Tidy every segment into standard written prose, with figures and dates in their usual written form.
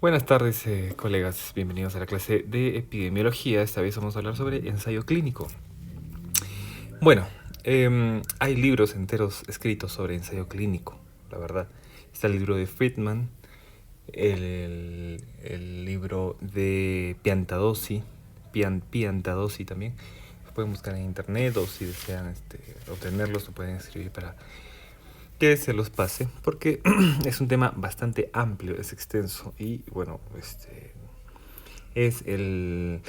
Buenas tardes, colegas. Bienvenidos a la clase de epidemiología. Esta vez vamos a hablar sobre ensayo clínico. Bueno, hay libros enteros escritos sobre ensayo clínico, la verdad. Está el libro de Friedman, el libro de Piantadosi, Piantadosi también. Lo pueden buscar en internet o si desean obtenerlos, lo pueden escribir para que se los pase, porque es un tema bastante amplio, es extenso y bueno, es en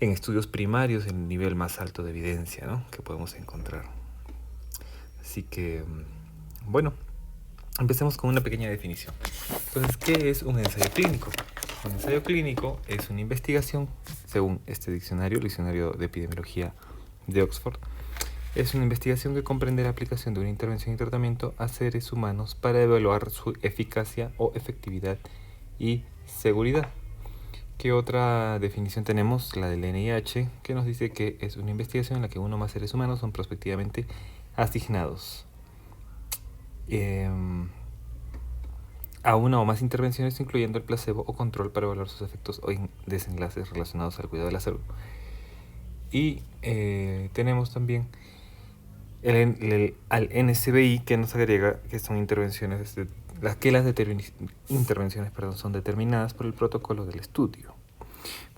estudios primarios el nivel más alto de evidencia, ¿no?, que podemos encontrar. Así que, bueno, empecemos con una pequeña definición. Entonces, ¿qué es un ensayo clínico? Un ensayo clínico es una investigación, según este diccionario, el diccionario de epidemiología de Oxford. Es una investigación que comprende la aplicación de una intervención y tratamiento a seres humanos para evaluar su eficacia o efectividad y seguridad. ¿Qué otra definición tenemos? La del NIH, que nos dice que es una investigación en la que uno o más seres humanos son prospectivamente asignados a una o más intervenciones, incluyendo el placebo o control, para evaluar sus efectos o desenlaces relacionados al cuidado de la salud. Y tenemos también al NCBI, que nos agrega que son intervenciones, las intervenciones son determinadas por el protocolo del estudio.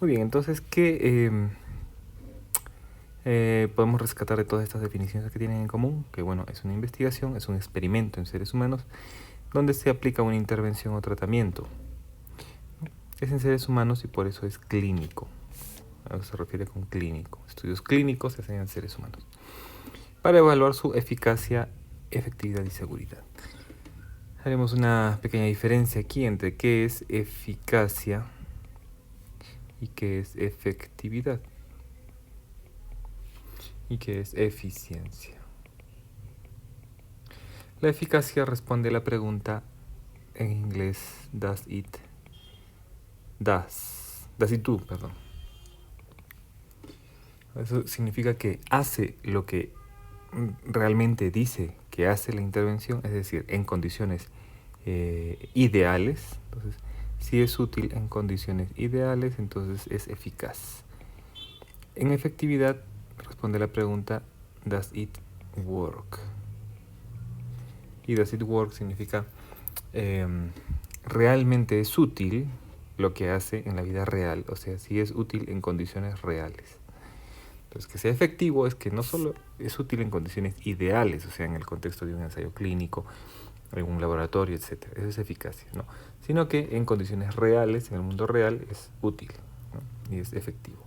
Muy bien, entonces, ¿qué podemos rescatar de todas estas definiciones que tienen en común? Que bueno, es una investigación, es un experimento en seres humanos donde se aplica una intervención o tratamiento. Es en seres humanos y por eso es clínico. A eso se refiere con clínico. Estudios clínicos se hacen en seres humanos para evaluar su eficacia, efectividad y seguridad. Haremos una pequeña diferencia aquí entre qué es eficacia y qué es efectividad y qué es eficiencia. La eficacia responde a la pregunta en inglés does it do, perdón. Eso significa que hace lo que realmente dice que hace la intervención, es decir, en condiciones ideales. Entonces, si es útil en condiciones ideales, entonces es eficaz. En efectividad responde la pregunta does it work. Y does it work significa realmente es útil lo que hace en la vida real, o sea, si es útil en condiciones reales. Entonces, que sea efectivo es que no solo es útil en condiciones ideales, o sea, en el contexto de un ensayo clínico, en un laboratorio, etc. Eso es eficacia, ¿no? Sino que en condiciones reales, en el mundo real, es útil, ¿no?, y es efectivo.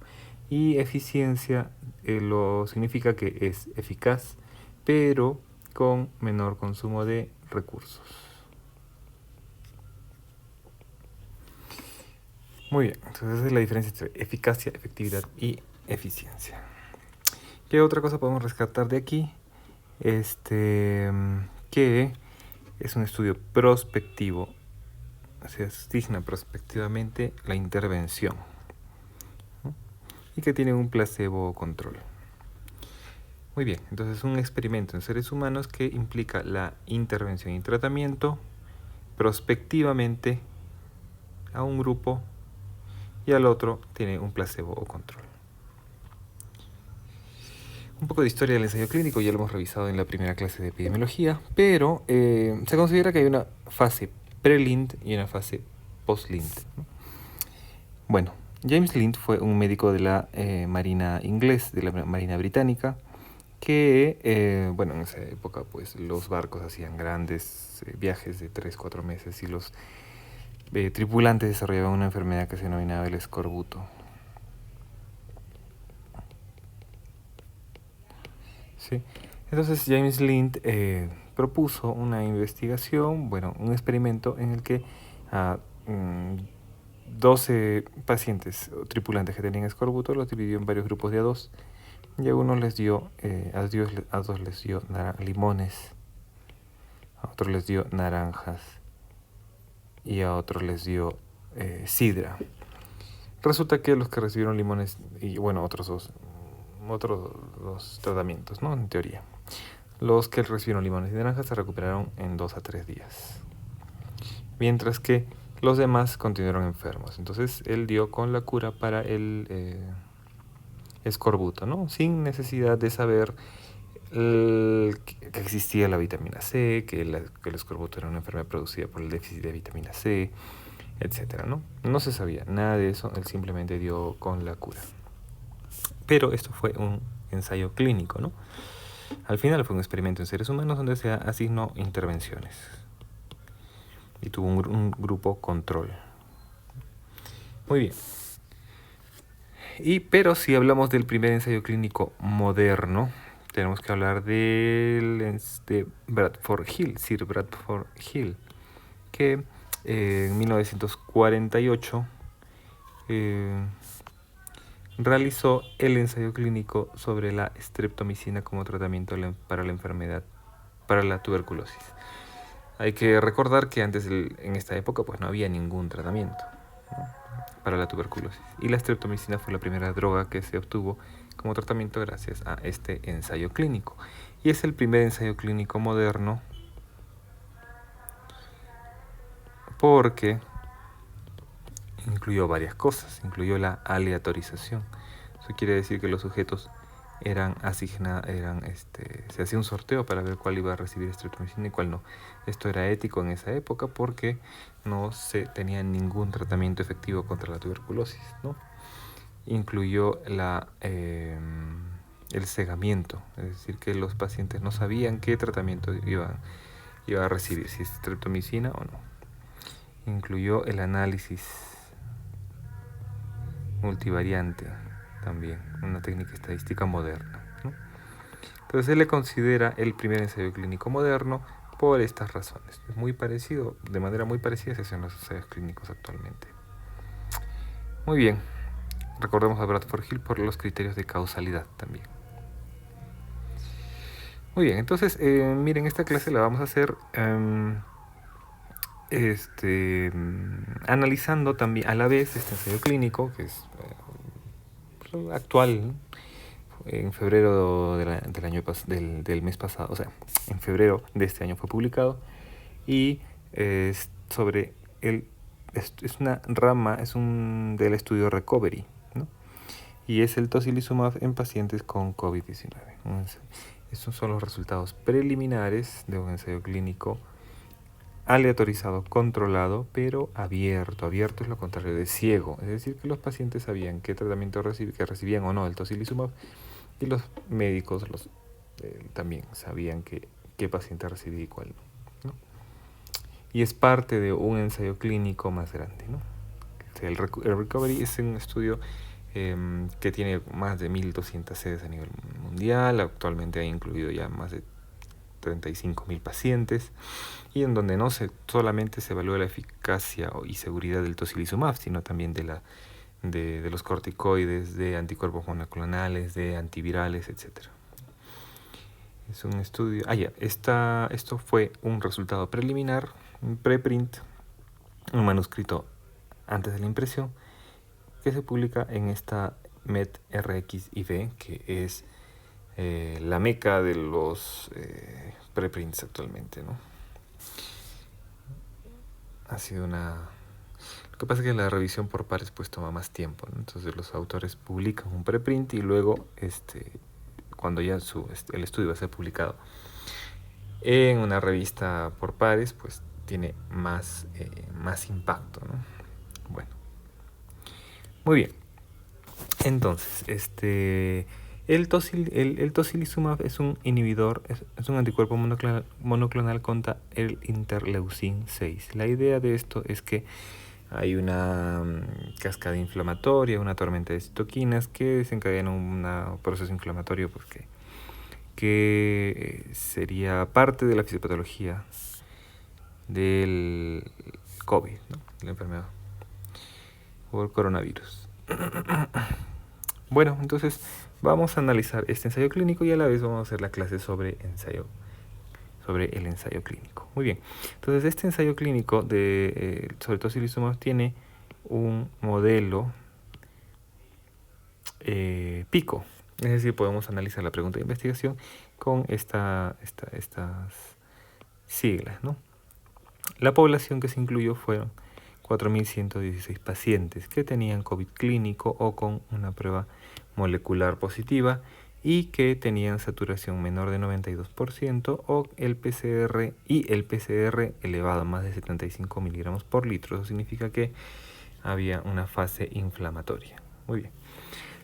Y eficiencia lo significa que es eficaz, pero con menor consumo de recursos. Muy bien, entonces esa es la diferencia entre eficacia, efectividad y eficiencia. ¿Qué otra cosa podemos rescatar de aquí? Que es un estudio prospectivo, se asigna prospectivamente la intervención, ¿no?, y que tiene un placebo control. Muy bien, entonces es un experimento en seres humanos que implica la intervención y tratamiento prospectivamente a un grupo y al otro tiene un placebo o control. Un poco de historia del ensayo clínico ya lo hemos revisado en la primera clase de epidemiología, pero se considera que hay una fase pre-Lind y una fase post-Lind, ¿no? Bueno, James Lind fue un médico de la Marina inglés, de la Marina británica, que, en esa época pues los barcos hacían grandes viajes de 3-4 meses y los tripulantes desarrollaban una enfermedad que se denominaba el escorbuto. ¿Sí? Entonces James Lind propuso una investigación, un experimento en el que a 12 pacientes o tripulantes que tenían escorbuto los dividió en varios grupos de a dos, y a uno les dio, a dos les dio limones, a otros les dio naranjas y a otros les dio sidra. Resulta que los que recibieron limones y otros dos tratamientos, ¿no?, en teoría, los que recibieron limones y naranjas se recuperaron en 2 a 3 días, mientras que Los demás continuaron enfermos. Entonces él dio con la cura para el escorbuto, ¿no? Sin necesidad de saber que existía la vitamina C, que el escorbuto era una enfermedad producida por el déficit de vitamina C, etcétera, ¿no? No se sabía nada de eso, él simplemente dio con la cura. Pero esto fue un ensayo clínico, ¿no? Al final fue un experimento en seres humanos donde se asignó intervenciones y tuvo un grupo control. Muy bien. Pero si hablamos del primer ensayo clínico moderno, tenemos que hablar de Bradford Hill, Sir Bradford Hill, que en 1948 realizó el ensayo clínico sobre la streptomicina como tratamiento para la enfermedad, para la tuberculosis. Hay que recordar que antes, en esta época, pues no había ningún tratamiento, ¿no?, para la tuberculosis. Y la streptomicina fue la primera droga que se obtuvo como tratamiento gracias a este ensayo clínico. Y es el primer ensayo clínico moderno porque incluyó varias cosas. Incluyó la aleatorización. Eso quiere decir que los sujetos se hacía un sorteo para ver cuál iba a recibir streptomicina y cuál no. Esto era ético en esa época porque no se tenía ningún tratamiento efectivo contra la tuberculosis, ¿no? Incluyó el cegamiento, es decir, que los pacientes no sabían qué tratamiento iba a recibir, si es streptomicina o no. Incluyó el análisis multivariante, también una técnica estadística moderna, ¿no? Entonces se le considera el primer ensayo clínico moderno por estas razones. Es muy parecido, de manera muy parecida se hacen los ensayos clínicos actualmente. Muy bien, recordemos a Bradford Hill por los criterios de causalidad también. Muy bien, entonces miren, esta clase la vamos a hacer analizando también a la vez este ensayo clínico, que es actual, ¿no?, en febrero del mes pasado, o sea, en febrero de este año fue publicado, y es sobre es una rama, del estudio Recovery, ¿no? Y es el tocilizumab en pacientes con COVID-19. Estos son los resultados preliminares de un ensayo clínico aleatorizado, controlado, pero abierto. Abierto es lo contrario de ciego, es decir, que los pacientes sabían qué tratamiento que recibían o no el tocilizumab, y los médicos también sabían qué paciente recibía y cuál no, ¿no? Y es parte de un ensayo clínico más grande, ¿no? El Recovery es un estudio que tiene más de 1.200 sedes a nivel mundial. Actualmente ha incluido ya más de 35.000 pacientes, y en donde no solamente se evalúa la eficacia y seguridad del tocilizumab, sino también de los corticoides, de anticuerpos monoclonales, de antivirales, etc. Es un estudio... esto fue un resultado preliminar, un preprint, un manuscrito antes de la impresión, que se publica en esta medRxiv, que es la meca de los preprints actualmente, ¿no? Ha sido Lo que pasa es que la revisión por pares pues toma más tiempo, ¿no? Entonces los autores publican un preprint y luego cuando ya el estudio va a ser publicado en una revista por pares, pues tiene más impacto, ¿no? Bueno, muy bien. Entonces, el tocilizumab es un inhibidor, es un anticuerpo monoclonal contra el interleucin 6. La idea de esto es que hay una cascada inflamatoria, una tormenta de citoquinas que desencadena un proceso inflamatorio que sería parte de la fisiopatología del COVID, ¿no?, la enfermedad por coronavirus. Bueno, entonces vamos a analizar este ensayo clínico y a la vez vamos a hacer la clase sobre el ensayo clínico. Muy bien, entonces este ensayo clínico sobre tocilizumab tiene un modelo pico, es decir, podemos analizar la pregunta de investigación con estas siglas, ¿no? La población que se incluyó fueron 4.116 pacientes que tenían COVID clínico o con una prueba molecular positiva y que tenían saturación menor de 92% o el PCR elevado a más de 75 miligramos por litro. Eso significa que había una fase inflamatoria. Muy bien.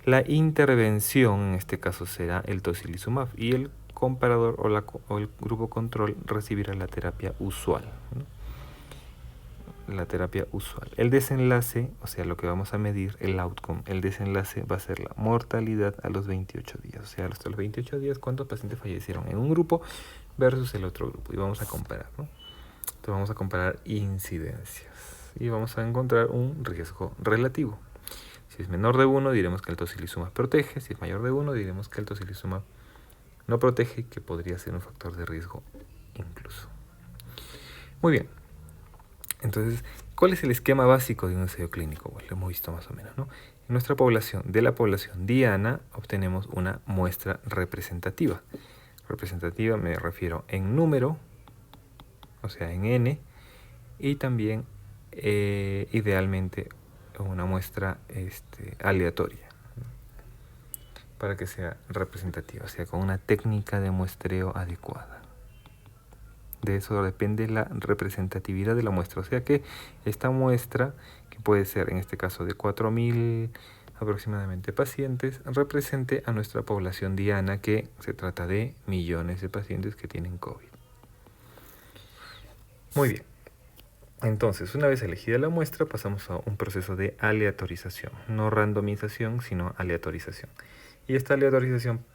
La intervención en este caso será el tocilizumab y el comparador o el grupo control recibirá la terapia usual, ¿no? La terapia usual. El desenlace, o sea, lo que vamos a medir, el outcome, el desenlace va a ser la mortalidad a los 28 días. O sea, hasta los 28 días, ¿cuántos pacientes fallecieron en un grupo versus el otro grupo? Y vamos a comparar, ¿no? Entonces vamos a comparar incidencias y vamos a encontrar un riesgo relativo. Si es menor de 1, diremos que el tocilizumab protege. Si es mayor de 1, diremos que el tocilizumab no protege, que podría ser un factor de riesgo incluso. Muy bien. Entonces, ¿cuál es el esquema básico de un ensayo clínico? Bueno, lo hemos visto más o menos, ¿no? En nuestra población, de la población diana, obtenemos una muestra representativa. Representativa me refiero en número, o sea, en N, y también idealmente una muestra aleatoria, para que sea representativa, o sea, con una técnica de muestreo adecuada. De eso depende la representatividad de la muestra. O sea que esta muestra, que puede ser en este caso de 4.000 aproximadamente pacientes, represente a nuestra población diana, que se trata de millones de pacientes que tienen COVID. Muy bien. Entonces, una vez elegida la muestra, pasamos a un proceso de aleatorización. No randomización, sino aleatorización. Y esta aleatorización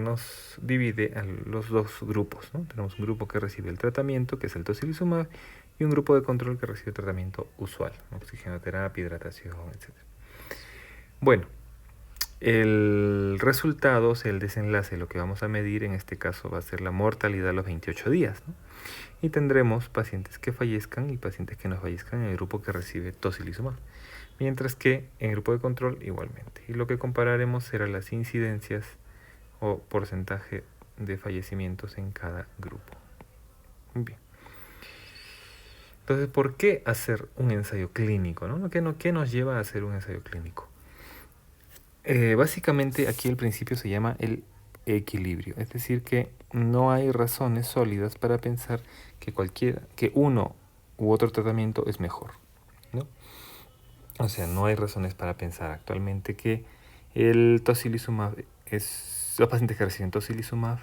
nos divide a los dos grupos, ¿no? Tenemos un grupo que recibe el tratamiento, que es el tocilizumab, y un grupo de control que recibe el tratamiento usual, oxigenoterapia, hidratación, etc. Bueno, el resultado, o sea, el desenlace, lo que vamos a medir en este caso va a ser la mortalidad a los 28 días, ¿no? Y tendremos pacientes que fallezcan y pacientes que no fallezcan en el grupo que recibe tocilizumab, mientras que en el grupo de control igualmente. Y lo que compararemos será las incidencias o porcentaje de fallecimientos en cada grupo. Muy bien. Entonces, ¿por qué hacer un ensayo clínico, ¿no? ¿Qué nos lleva a hacer un ensayo clínico? Básicamente aquí el principio se llama el equilibrio, es decir, que no hay razones sólidas para pensar que uno u otro tratamiento es mejor, ¿no? O sea, no hay razones para pensar actualmente que el tocilizumab los pacientes que reciben tocilizumab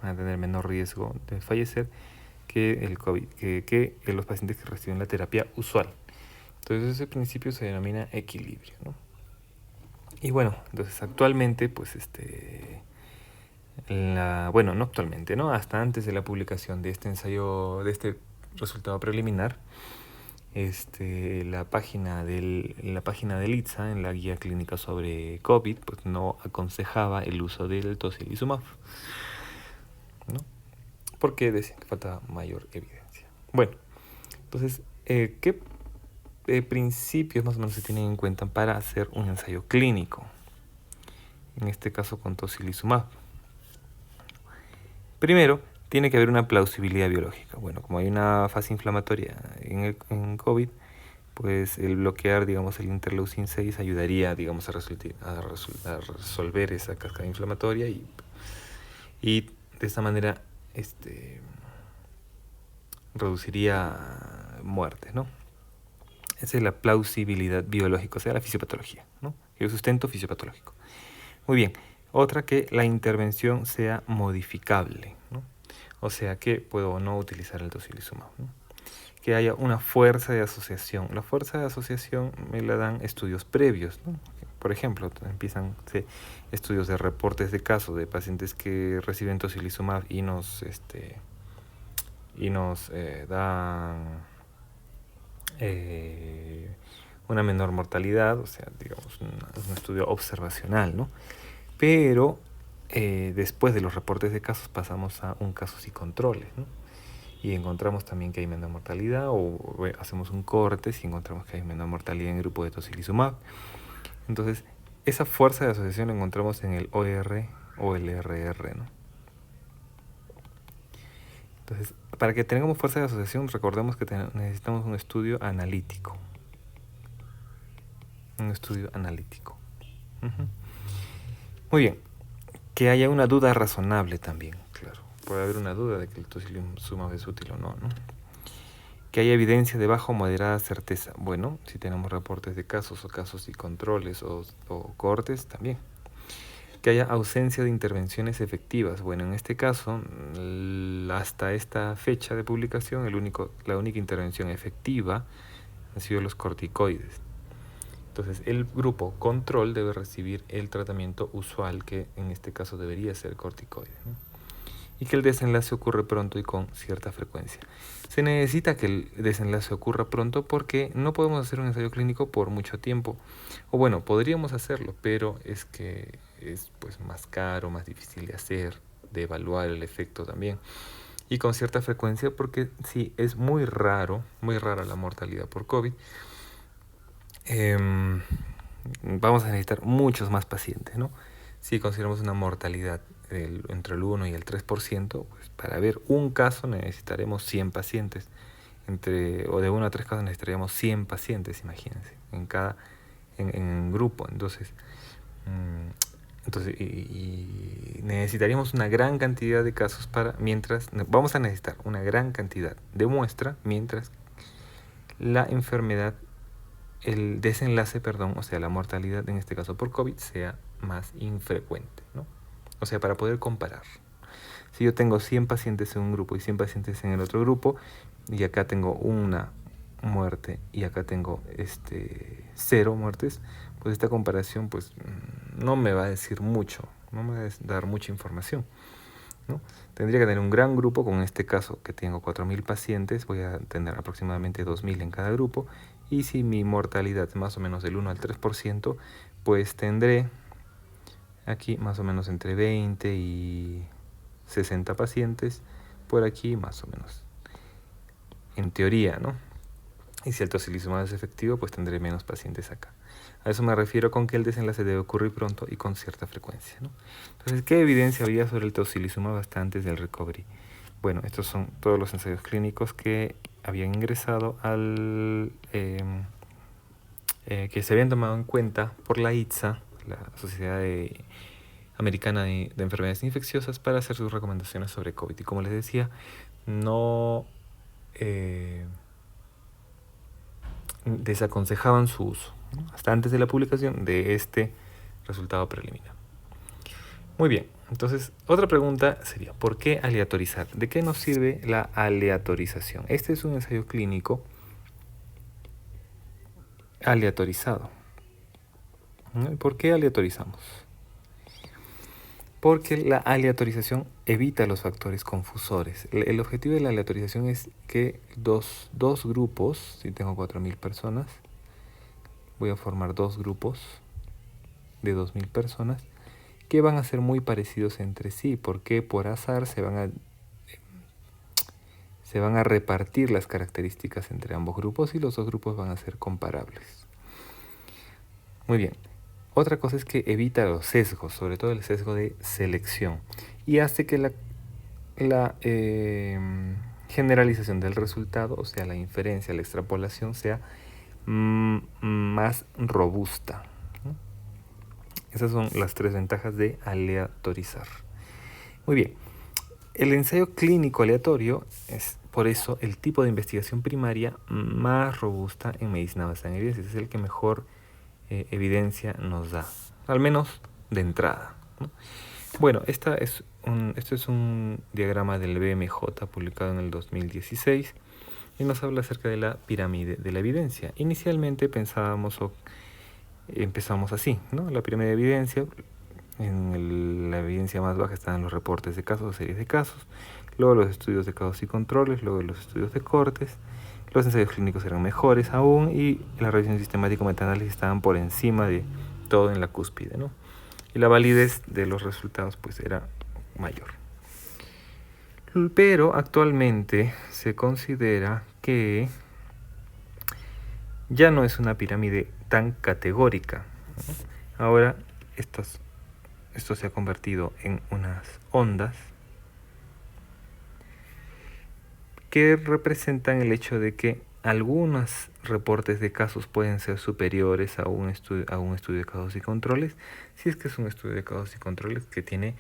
van a tener menor riesgo de fallecer que el COVID, que los pacientes que reciben la terapia usual. Entonces ese principio se denomina equilibrio, ¿no? Y bueno, entonces actualmente, pues bueno, no actualmente, ¿no? Hasta antes de la publicación de este ensayo, de este resultado preliminar, la página del ITSA, en la guía clínica sobre COVID, pues no aconsejaba el uso del tocilizumab, ¿no? Porque decían que faltaba mayor evidencia. Bueno, entonces, ¿qué principios más o menos se tienen en cuenta para hacer un ensayo clínico? En este caso con tocilizumab. Primero, tiene que haber una plausibilidad biológica. Bueno, como hay una fase inflamatoria en COVID, pues el bloquear, digamos, el interleucin 6 ayudaría, digamos, a resolver esa cascada inflamatoria y de esta manera reduciría muertes, ¿no? Esa es la plausibilidad biológica, o sea, la fisiopatología, ¿no? El sustento fisiopatológico. Muy bien. Otra, que la intervención sea modificable, ¿no? O sea, que puedo o no utilizar el tocilizumab, ¿no? Que haya una fuerza de asociación. La fuerza de asociación me la dan estudios previos, ¿no? Por ejemplo, empiezan estudios de reportes de casos de pacientes que reciben tocilizumab y nos dan una menor mortalidad, o sea, digamos, un estudio observacional, ¿no? Pero después de los reportes de casos pasamos a un casos y controles, ¿no? Y encontramos también que hay menor mortalidad, o hacemos un corte si encontramos que hay menor mortalidad en el grupo de tocilizumab. Entonces, esa fuerza de asociación la encontramos en el OR o el RR, ¿no? Entonces, para que tengamos fuerza de asociación, recordemos que necesitamos un estudio analítico. Un estudio analítico. Muy bien. Que haya una duda razonable también, claro. Puede haber una duda de que el tocilizumab es útil o no, ¿no? Que haya evidencia de baja o moderada certeza. Bueno, si tenemos reportes de casos o casos y controles o cohortes, también. Que haya ausencia de intervenciones efectivas. Bueno, en este caso, hasta esta fecha de publicación, la única intervención efectiva han sido los corticoides. Entonces, el grupo control debe recibir el tratamiento usual, que en este caso debería ser corticoide, ¿no? Y que el desenlace ocurre pronto y con cierta frecuencia. Se necesita que el desenlace ocurra pronto porque no podemos hacer un ensayo clínico por mucho tiempo. O bueno, podríamos hacerlo, pero es que es pues más caro, más difícil de hacer, de evaluar el efecto también. Y con cierta frecuencia porque sí, es muy rara la mortalidad por COVID. Vamos a necesitar muchos más pacientes, ¿no? Si consideramos una mortalidad entre el 1 y el 3%, pues para ver un caso necesitaremos 100 pacientes. O de 1 a 3 casos necesitaríamos 100 pacientes, imagínense, en grupo. Entonces y necesitaríamos una gran cantidad de casos vamos a necesitar una gran cantidad de muestra mientras la enfermedad, el desenlace, o sea, la mortalidad en este caso por COVID sea más infrecuente, ¿no? O sea, para poder comparar. Si yo tengo 100 pacientes en un grupo y 100 pacientes en el otro grupo, y acá tengo una muerte y acá tengo 0 muertes, pues esta comparación pues no me va a decir mucho, no me va a dar mucha información, ¿no? Tendría que tener un gran grupo, como en este caso que tengo 4.000 pacientes, voy a tener aproximadamente 2.000 en cada grupo, y si mi mortalidad es más o menos del 1 al 3%, pues tendré aquí más o menos entre 20 y 60 pacientes, por aquí más o menos, en teoría, ¿no? Y si el tocilizumab es efectivo, pues tendré menos pacientes acá. A eso me refiero con que el desenlace debe ocurrir pronto y con cierta frecuencia, ¿no? Entonces, ¿qué evidencia había sobre el tocilizumab hasta antes del recovery? Bueno, estos son todos los ensayos clínicos que habían ingresado que se habían tomado en cuenta por la ITSA, la Sociedad Americana de Enfermedades Infecciosas, para hacer sus recomendaciones sobre COVID. Y como les decía, no desaconsejaban su uso, ¿no? Hasta antes de la publicación de este resultado preliminar. Muy bien, entonces otra pregunta sería, ¿por qué aleatorizar? ¿De qué nos sirve la aleatorización? Este es un ensayo clínico aleatorizado. ¿Por qué aleatorizamos? Porque la aleatorización evita los factores confusores. El objetivo de la aleatorización es que dos grupos, si tengo 4.000 personas, voy a formar 2 grupos de 2.000 personas que van a ser muy parecidos entre sí, porque por azar se van a repartir las características entre ambos grupos y los 2 grupos van a ser comparables. Muy bien. Otra cosa es que evita los sesgos, sobre todo el sesgo de selección, y hace que la generalización del resultado, o sea, la inferencia, la extrapolación, sea más robusta, ¿no? Esas son las 3 ventajas de aleatorizar. Muy bien. El ensayo clínico aleatorio es, por eso, el tipo de investigación primaria más robusta en medicina basada en evidencias. Es el que mejor evidencia nos da, al menos de entrada, ¿no? Bueno, esto es un diagrama del BMJ publicado en el 2016 y nos habla acerca de la pirámide de la evidencia. Inicialmente empezamos así, ¿no? La pirámide de evidencia, la evidencia más baja están los reportes de casos o series de casos, luego los estudios de casos y controles, luego los estudios de cohortes. Los ensayos clínicos eran mejores aún y la revisión sistemática y metaanálisis estaban por encima de todo en la cúspide, ¿no? Y la validez de los resultados pues era mayor. Pero actualmente se considera que ya no es una pirámide tan categórica, ¿no? Ahora esto se ha convertido en unas ondas que representan el hecho de que algunos reportes de casos pueden ser superiores a un estudio de casos y controles, si es que es un estudio de casos y controles que tiene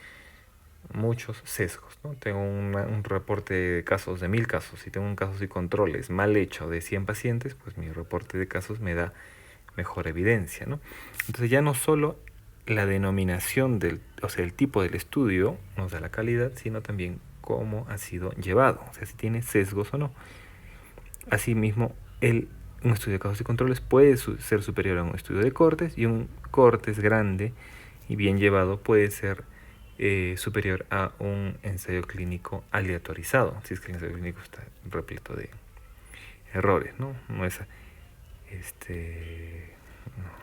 muchos sesgos, ¿no? Tengo un reporte de casos de 1000 casos y tengo un casos y controles mal hecho de 100 pacientes, pues mi reporte de casos me da mejor evidencia, ¿no? Entonces ya no solo la denominación o sea, el tipo del estudio nos da la calidad, sino también cómo ha sido llevado, o sea, si tiene sesgos o no. Asimismo, un estudio de casos y controles puede ser superior a un estudio de cortes, y un cortes grande y bien llevado puede ser superior a un ensayo clínico aleatorizado, si es que el ensayo clínico está repleto de errores, ¿no?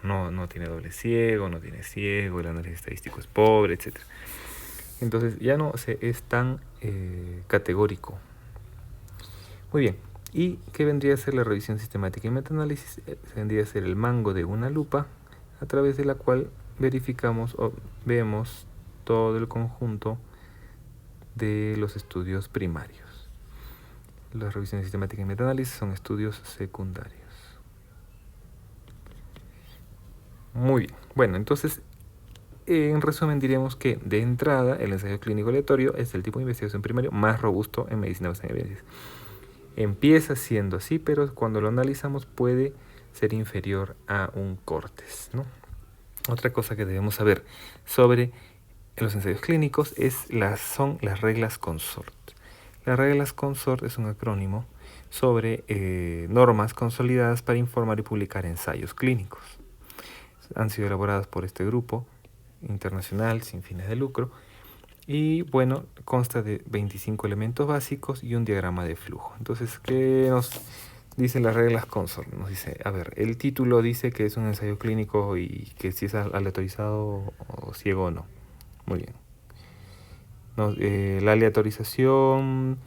No tiene doble ciego, no tiene ciego, el análisis estadístico es pobre, etc. Entonces ya no es tan categórico. Muy bien. ¿Y qué vendría a ser la revisión sistemática y metaanálisis? Vendría a ser el mango de una lupa a través de la cual verificamos o vemos todo el conjunto de los estudios primarios. Las revisiones sistemáticas y metaanálisis son estudios secundarios. Muy bien. Bueno, entonces, en resumen diríamos que de entrada el ensayo clínico aleatorio es el tipo de investigación primario más robusto en medicina basada en evidencias. Empieza siendo así, pero cuando lo analizamos puede ser inferior a un cortes, ¿no? Otra cosa que debemos saber sobre los ensayos clínicos son las reglas CONSORT. Las reglas CONSORT es un acrónimo sobre normas consolidadas para informar y publicar ensayos clínicos. Han sido elaboradas por este grupo internacional sin fines de lucro y bueno, consta de 25 elementos básicos y un diagrama de flujo. Entonces, ¿qué nos dicen las reglas CONSORT? Nos dice, a ver, el título dice que es un ensayo clínico y que si es aleatorizado o ciego o no. Muy bien. La aleatorización,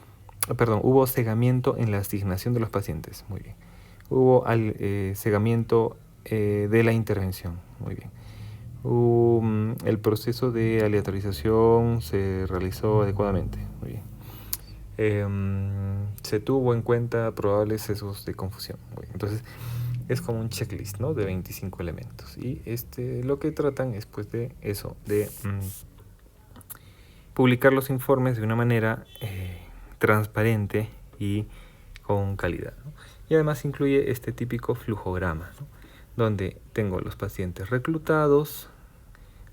hubo cegamiento en la asignación de los pacientes. Muy bien. Hubo cegamiento de la intervención. Muy bien. El proceso de aleatorización se realizó adecuadamente. Muy bien. Se tuvo en cuenta probables sesgos de confusión. Muy bien. Entonces, es como un checklist, ¿no? De 25 elementos. Y lo que tratan es pues de eso, de publicar los informes de una manera transparente y con calidad, ¿no? Y además incluye este típico flujograma, ¿no? Donde tengo los pacientes reclutados,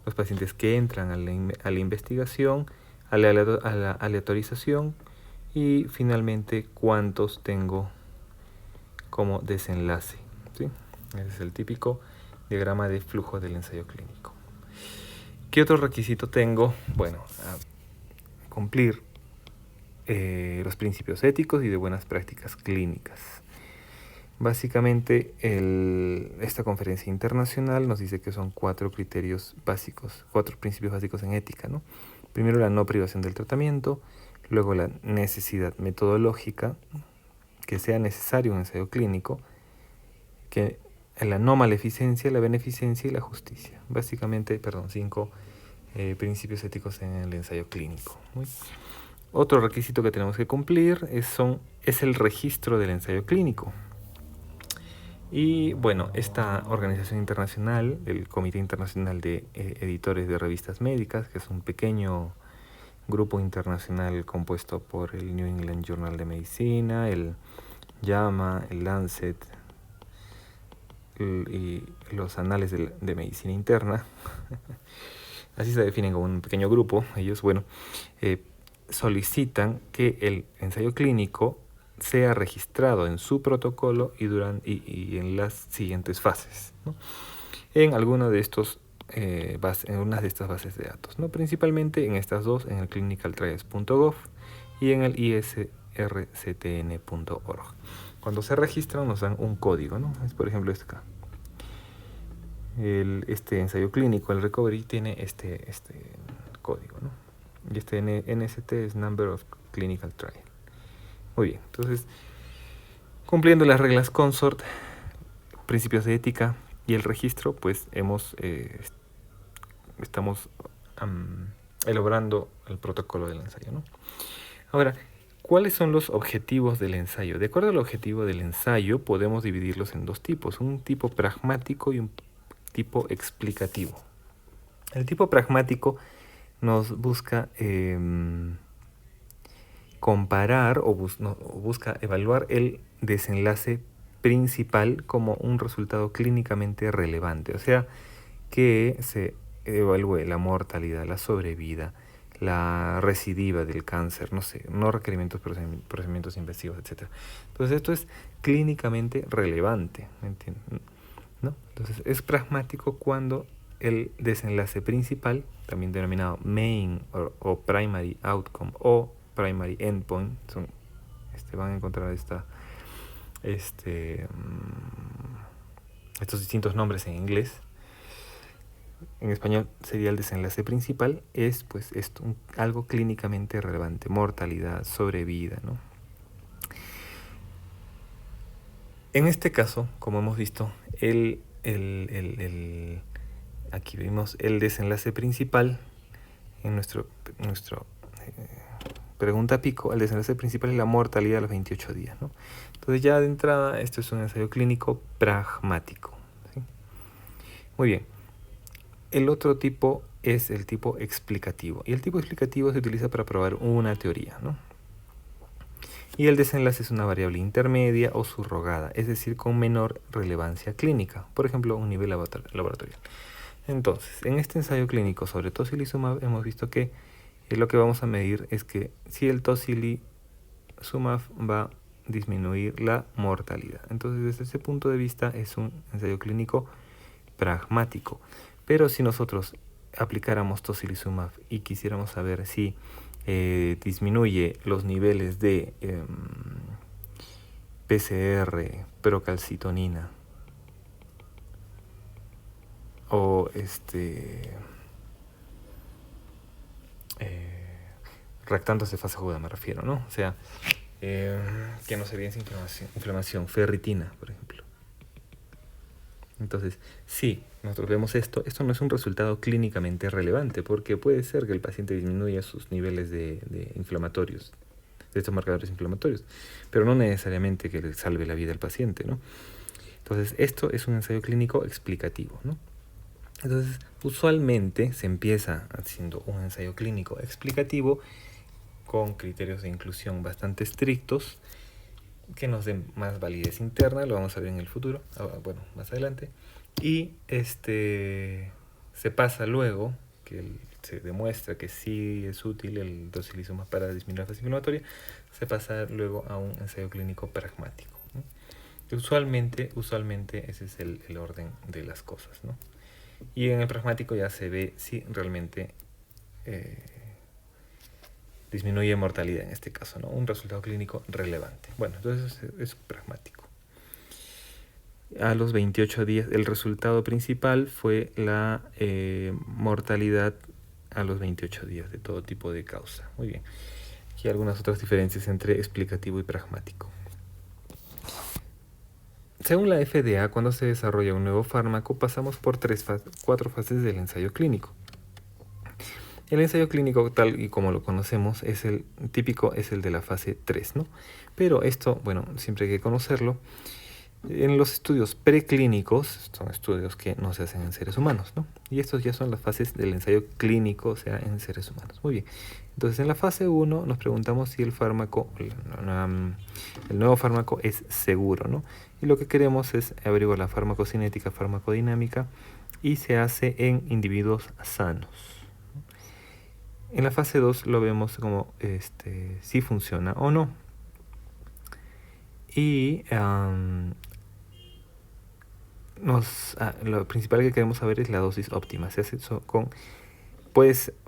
los pacientes que entran a la investigación, a la aleatorización y finalmente cuántos tengo como desenlace, ¿sí? Ese es el típico diagrama de flujo del ensayo clínico. ¿Qué otro requisito tengo? Bueno, cumplir los principios éticos y de buenas prácticas clínicas. Básicamente, esta conferencia internacional nos dice que son 4 criterios básicos, 4 principios básicos en ética, ¿no? Primero, la no privación del tratamiento, luego la necesidad metodológica, que sea necesario un ensayo clínico, que la no maleficencia, la beneficencia y la justicia. Básicamente, 5 principios éticos en el ensayo clínico. Otro requisito que tenemos que cumplir es el registro del ensayo clínico. Y bueno, esta organización internacional, el Comité Internacional de Editores de Revistas Médicas, que es un pequeño grupo internacional compuesto por el New England Journal de Medicina, el JAMA, el Lancet y los Anales de Medicina Interna, así se definen como un pequeño grupo. Ellos, solicitan que el ensayo clínico sea registrado en su protocolo y en las siguientes fases, ¿no? En alguna de estas bases de datos, ¿no? Principalmente en estas dos, en el clinicaltrials.gov y en el isrctn.org. Cuando se registran nos dan un código, ¿no? Es por ejemplo este acá. Este ensayo clínico, el recovery, tiene este código, ¿no? Y este NST es Number of Clinical Trial. Muy bien, entonces, cumpliendo las reglas CONSORT, principios de ética y el registro, pues estamos elaborando el protocolo del ensayo, ¿no? Ahora, ¿Cuáles son los objetivos del ensayo? De acuerdo al objetivo del ensayo, podemos dividirlos en dos tipos, un tipo pragmático y un tipo explicativo. El tipo pragmático nos busca comparar o busca evaluar el desenlace principal como un resultado clínicamente relevante, o sea, que se evalúe la mortalidad, la sobrevida, la recidiva del cáncer, no sé, no requerimientos, procedimientos investigativos, etc. Entonces esto es clínicamente relevante, ¿me entienden? ¿No? Entonces es pragmático cuando el desenlace principal, también denominado main o primary outcome o primary endpoint, van a encontrar estos distintos nombres en inglés. En español sería el desenlace principal, es pues esto, algo clínicamente relevante, mortalidad, sobrevida, ¿no? En este caso, como hemos visto, aquí vimos el desenlace principal en nuestro pregunta pico. El desenlace principal es la mortalidad a los 28 días, ¿no? Entonces ya de entrada esto es un ensayo clínico pragmático, ¿sí? Muy bien. El otro tipo es el tipo explicativo, y el tipo explicativo se utiliza para probar una teoría, ¿no? Y el desenlace es una variable intermedia o subrogada, es decir, con menor relevancia clínica, por ejemplo, un nivel laboratorial. Entonces, en este ensayo clínico sobre tocilizumab hemos visto que lo que vamos a medir es que si el tocilizumab va a disminuir la mortalidad. Entonces, desde ese punto de vista es un ensayo clínico pragmático. Pero si nosotros aplicáramos tocilizumab y quisiéramos saber si disminuye los niveles de PCR, procalcitonina o reactantes de fase aguda, me refiero, ¿no? O sea, que no se evidencia inflamación, ferritina, por ejemplo. Entonces, si nosotros vemos esto no es un resultado clínicamente relevante, porque puede ser que el paciente disminuya sus niveles de inflamatorios, de estos marcadores inflamatorios, pero no necesariamente que le salve la vida al paciente, ¿no? Entonces, esto es un ensayo clínico explicativo, ¿no? Entonces, usualmente se empieza haciendo un ensayo clínico explicativo con criterios de inclusión bastante estrictos, que nos den más validez interna, lo vamos a ver en el futuro, bueno, más adelante, y se pasa luego, que se demuestra que sí es útil el tocilizumab para disminuir la fase inflamatoria, se pasa luego a un ensayo clínico pragmático, ¿no? Usualmente ese es el orden de las cosas, ¿no? Y en el pragmático ya se ve si realmente disminuye mortalidad en este caso, ¿no? Un resultado clínico relevante. Bueno, entonces es pragmático. A los 28 días, el resultado principal fue la mortalidad a los 28 días de todo tipo de causa. Muy bien. Aquí algunas otras diferencias entre explicativo y pragmático. Según la FDA, cuando se desarrolla un nuevo fármaco, pasamos por 4 fases del ensayo clínico. El ensayo clínico, tal y como lo conocemos, es el típico, es el de la fase 3, ¿no? Pero esto, bueno, siempre hay que conocerlo. En los estudios preclínicos, son estudios que no se hacen en seres humanos, ¿no? Y estos ya son las fases del ensayo clínico, o sea, en seres humanos. Muy bien. Entonces, en la fase 1 nos preguntamos si el nuevo fármaco es seguro, ¿no? Y lo que queremos es averiguar la farmacocinética, farmacodinámica, y se hace en individuos sanos. En la fase 2 lo vemos como si funciona o no. Y lo principal que queremos saber es la dosis óptima. Se hace eso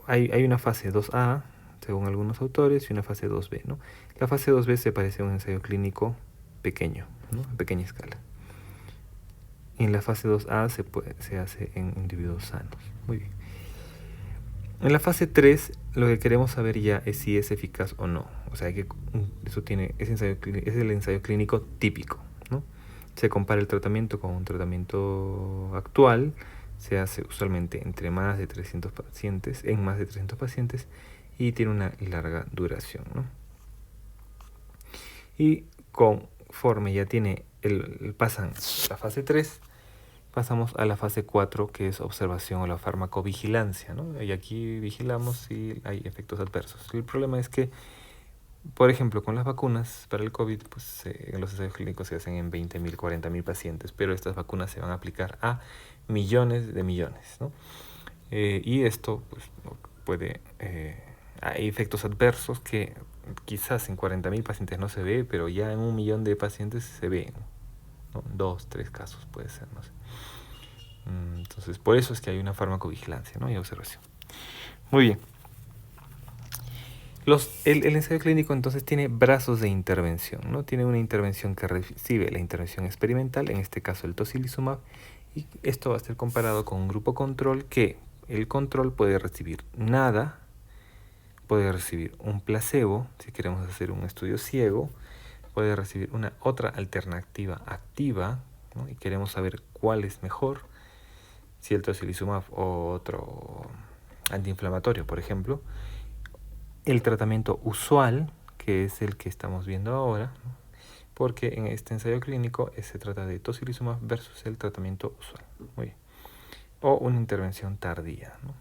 hay una fase 2A, según algunos autores, y una fase 2B, ¿no? La fase 2B se parece a un ensayo clínico pequeño, ¿no? A pequeña escala. Y en la fase 2A se hace en individuos sanos. Muy bien. En la fase 3 lo que queremos saber ya es si es eficaz o no. O sea, es el ensayo clínico típico, ¿no? Se compara el tratamiento con un tratamiento actual, se hace usualmente en más de 300 pacientes, y tiene una larga duración, ¿no? Y conforme ya pasan la fase 3, pasamos a la fase 4, que es observación o la farmacovigilancia, ¿no? Y aquí vigilamos si hay efectos adversos. El problema es que, por ejemplo, con las vacunas para el COVID, pues los ensayos clínicos se hacen en 20.000, 40.000 pacientes, pero estas vacunas se van a aplicar a millones de millones, ¿no? Y esto pues, puede... hay efectos adversos que quizás en 40.000 pacientes no se ve, pero ya en 1.000.000 de pacientes se ve, ¿no? 2, 3 casos puede ser, no sé. Entonces, por eso es que hay una farmacovigilancia, ¿no? Y observación. Muy bien. El ensayo clínico entonces tiene brazos de intervención, ¿no? Tiene una intervención que recibe la intervención experimental, en este caso el tocilizumab, y esto va a ser comparado con un grupo control que el control puede recibir nada, puede recibir un placebo, si queremos hacer un estudio ciego, puede recibir una otra alternativa activa, ¿no? Y queremos saber cuál es mejor, si el tocilizumab o otro antiinflamatorio, por ejemplo. El tratamiento usual, que es el que estamos viendo ahora, ¿no? Porque en este ensayo clínico se trata de tocilizumab versus el tratamiento usual. Muy bien. O una intervención tardía, ¿no?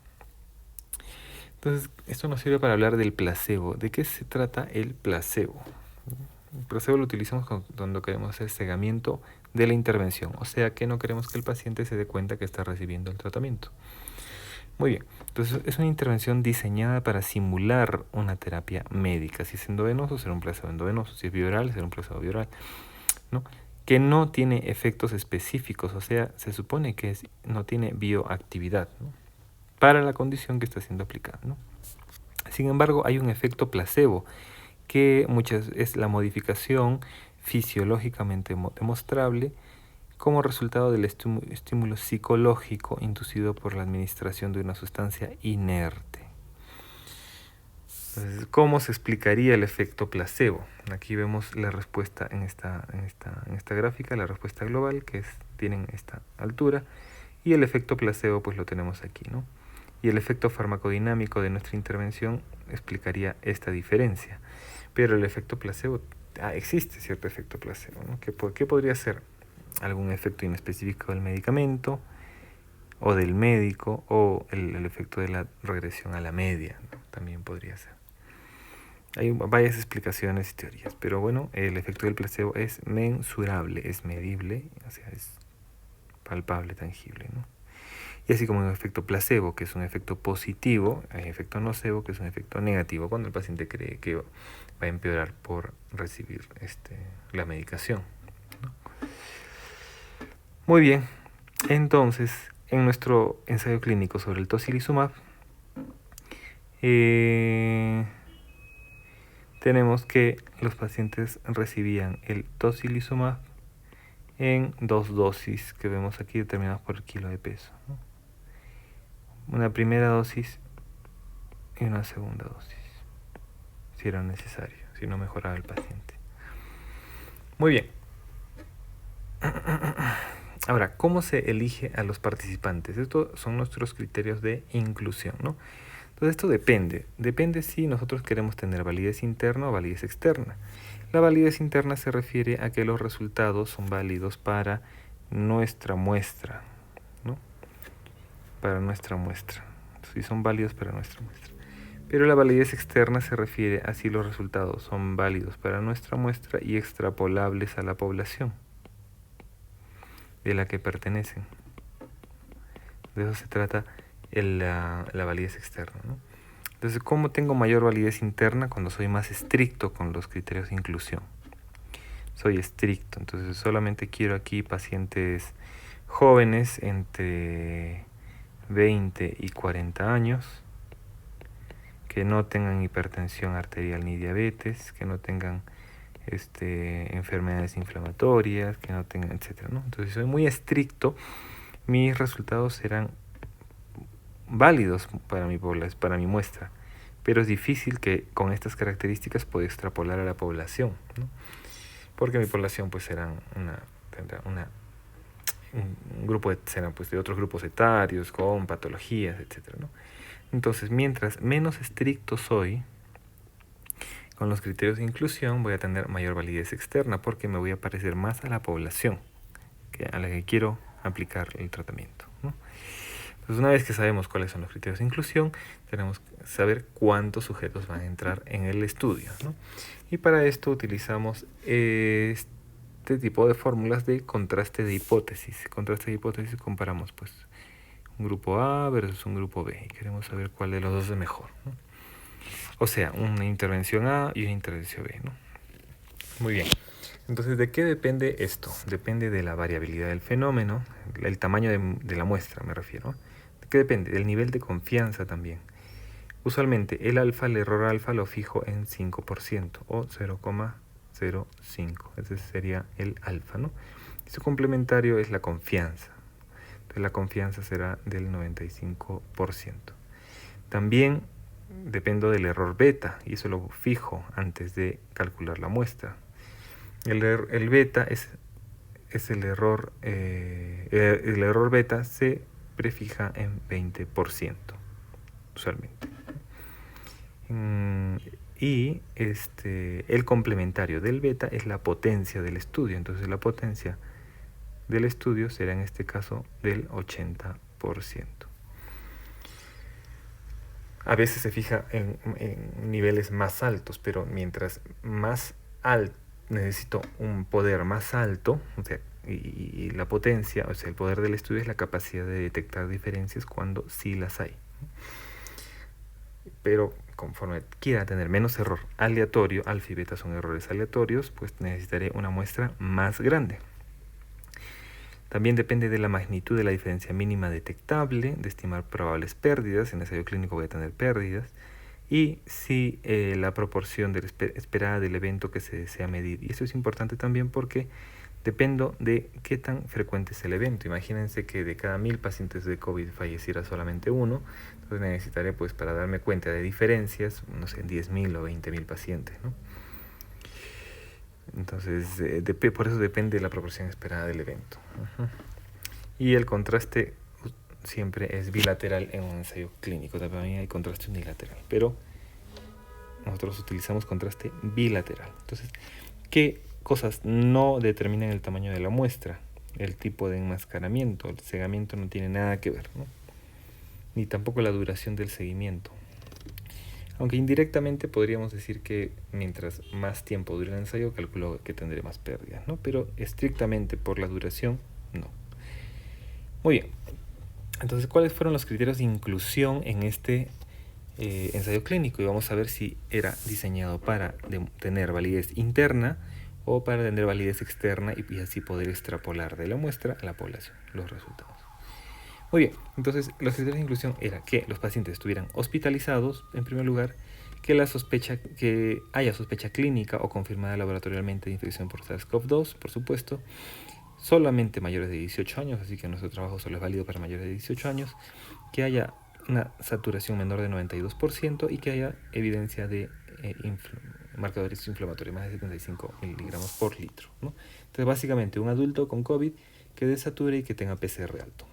Entonces, esto nos sirve para hablar del placebo. ¿De qué se trata el placebo? El placebo lo utilizamos cuando queremos hacer cegamiento de la intervención, o sea que no queremos que el paciente se dé cuenta que está recibiendo el tratamiento. Muy bien, entonces es una intervención diseñada para simular una terapia médica. Si es endovenoso, será un placebo endovenoso. Si es bioral, será un placebo bioral, ¿no? Que no tiene efectos específicos, o sea, se supone que no tiene bioactividad, ¿no? Para la condición que está siendo aplicada, ¿no? Sin embargo, hay un efecto placebo, que es la modificación fisiológicamente demostrable como resultado del estímulo psicológico inducido por la administración de una sustancia inerte. Entonces, ¿cómo se explicaría el efecto placebo? Aquí vemos la respuesta en esta gráfica, la respuesta global, que tienen esta altura, y el efecto placebo pues lo tenemos aquí, ¿no? Y el efecto farmacodinámico de nuestra intervención explicaría esta diferencia. Pero el efecto placebo, existe cierto efecto placebo, ¿no? ¿Qué podría ser? Algún efecto inespecífico del medicamento o del médico, o el efecto de la regresión a la media, ¿no? También podría ser. Hay varias explicaciones y teorías, pero bueno, el efecto del placebo es mensurable, es medible, o sea, es palpable, tangible, ¿no? Y así como un efecto placebo, que es un efecto positivo, hay efecto nocebo, que es un efecto negativo, cuando el paciente cree que va a empeorar por recibir la medicación, ¿no? Muy bien, entonces, en nuestro ensayo clínico sobre el tocilizumab, tenemos que los pacientes recibían el tocilizumab en 2 dosis que vemos aquí determinadas por kilo de peso, ¿no? Una primera dosis y una segunda dosis, si era necesario, si no mejoraba el paciente. Muy bien. Ahora, ¿cómo se elige a los participantes? Estos son nuestros criterios de inclusión, ¿no? Entonces esto depende si nosotros queremos tener validez interna o validez externa. La validez interna se refiere a que los resultados son válidos para nuestra muestra, ¿no? Para nuestra muestra. Sí, son válidos para nuestra muestra. Pero la validez externa se refiere a si los resultados son válidos para nuestra muestra y extrapolables a la población de la que pertenecen. De eso se trata la validez externa, ¿no? Entonces, ¿cómo tengo mayor validez interna? Cuando soy más estricto con los criterios de inclusión. Soy estricto, entonces solamente quiero aquí pacientes jóvenes entre 20 y 40 años, que no tengan hipertensión arterial ni diabetes, que no tengan enfermedades inflamatorias, que no tengan, etcétera, ¿no? Entonces, si soy muy estricto, mis resultados serán válidos para mi muestra, pero es difícil que con estas características pueda extrapolar a la población, ¿no? Porque mi población pues tendrá un grupo serán pues de otros grupos etarios con patologías, etcétera, ¿no? Entonces, mientras menos estricto soy Con los criterios de inclusión voy a tener mayor validez externa porque me voy a parecer más a la población a la que quiero aplicar el tratamiento, ¿no? Entonces, una vez que sabemos cuáles son los criterios de inclusión, tenemos que saber cuántos sujetos van a entrar en el estudio, ¿no? Y para esto utilizamos este tipo de fórmulas de contraste de hipótesis. Contraste de hipótesis comparamos pues un grupo A versus un grupo B y queremos saber cuál de los dos es mejor, ¿no? O sea, una intervención A y una intervención B, ¿no? Muy bien. Entonces, ¿de qué depende esto? Depende de la variabilidad del fenómeno, el tamaño de la muestra, me refiero. ¿De qué depende? Del nivel de confianza también. Usualmente, el error alfa lo fijo en 5% o 0,05. Ese sería el alfa, ¿no? Y su complementario es la confianza. Entonces, la confianza será del 95%. También dependo del error beta, y eso lo fijo antes de calcular la muestra. El beta es el error beta se prefija en 20%, usualmente. Y el complementario del beta es la potencia del estudio. Entonces la potencia del estudio será en este caso del 80%. A veces se fija en niveles más altos, pero mientras más alto necesito un poder más alto, o sea, y la potencia, o sea, el poder del estudio es la capacidad de detectar diferencias cuando sí las hay. Pero conforme quiera tener menos error aleatorio, alfa y beta son errores aleatorios, pues necesitaré una muestra más grande. También depende de la magnitud de la diferencia mínima detectable, de estimar probables pérdidas. En ensayo clínico voy a tener pérdidas. Y si la proporción esperada del evento que se desea medir. Y esto es importante también porque dependo de qué tan frecuente es el evento. Imagínense que de cada 1000 pacientes de COVID falleciera solamente uno. Entonces necesitaré, pues, para darme cuenta de diferencias, no sé, 10.000 o 20.000 pacientes, ¿no? Entonces, por eso depende de la proporción esperada del evento. Y el contraste siempre es bilateral en un ensayo clínico. También hay contraste unilateral, pero nosotros utilizamos contraste bilateral. Entonces, ¿qué cosas no determinan el tamaño de la muestra? El tipo de enmascaramiento, el cegamiento no tiene nada que ver, ¿no? Ni tampoco la duración del seguimiento. Aunque indirectamente podríamos decir que mientras más tiempo dure el ensayo, calculo que tendré más pérdidas, ¿no? Pero estrictamente por la duración, no. Muy bien. Entonces, ¿cuáles fueron los criterios de inclusión en este ensayo clínico? Y vamos a ver si era diseñado para tener validez interna o para tener validez externa y así poder extrapolar de la muestra a la población los resultados. Muy bien, entonces los criterios de inclusión era que los pacientes estuvieran hospitalizados, en primer lugar, que haya sospecha clínica o confirmada laboratorialmente de infección por SARS-CoV-2, por supuesto, solamente mayores de 18 años, así que nuestro trabajo solo es válido para mayores de 18 años, que haya una saturación menor de 92% y que haya evidencia de marcadores inflamatorios, más de 75 miligramos por litro, ¿no? Entonces, básicamente, un adulto con COVID que desature y que tenga PCR alto.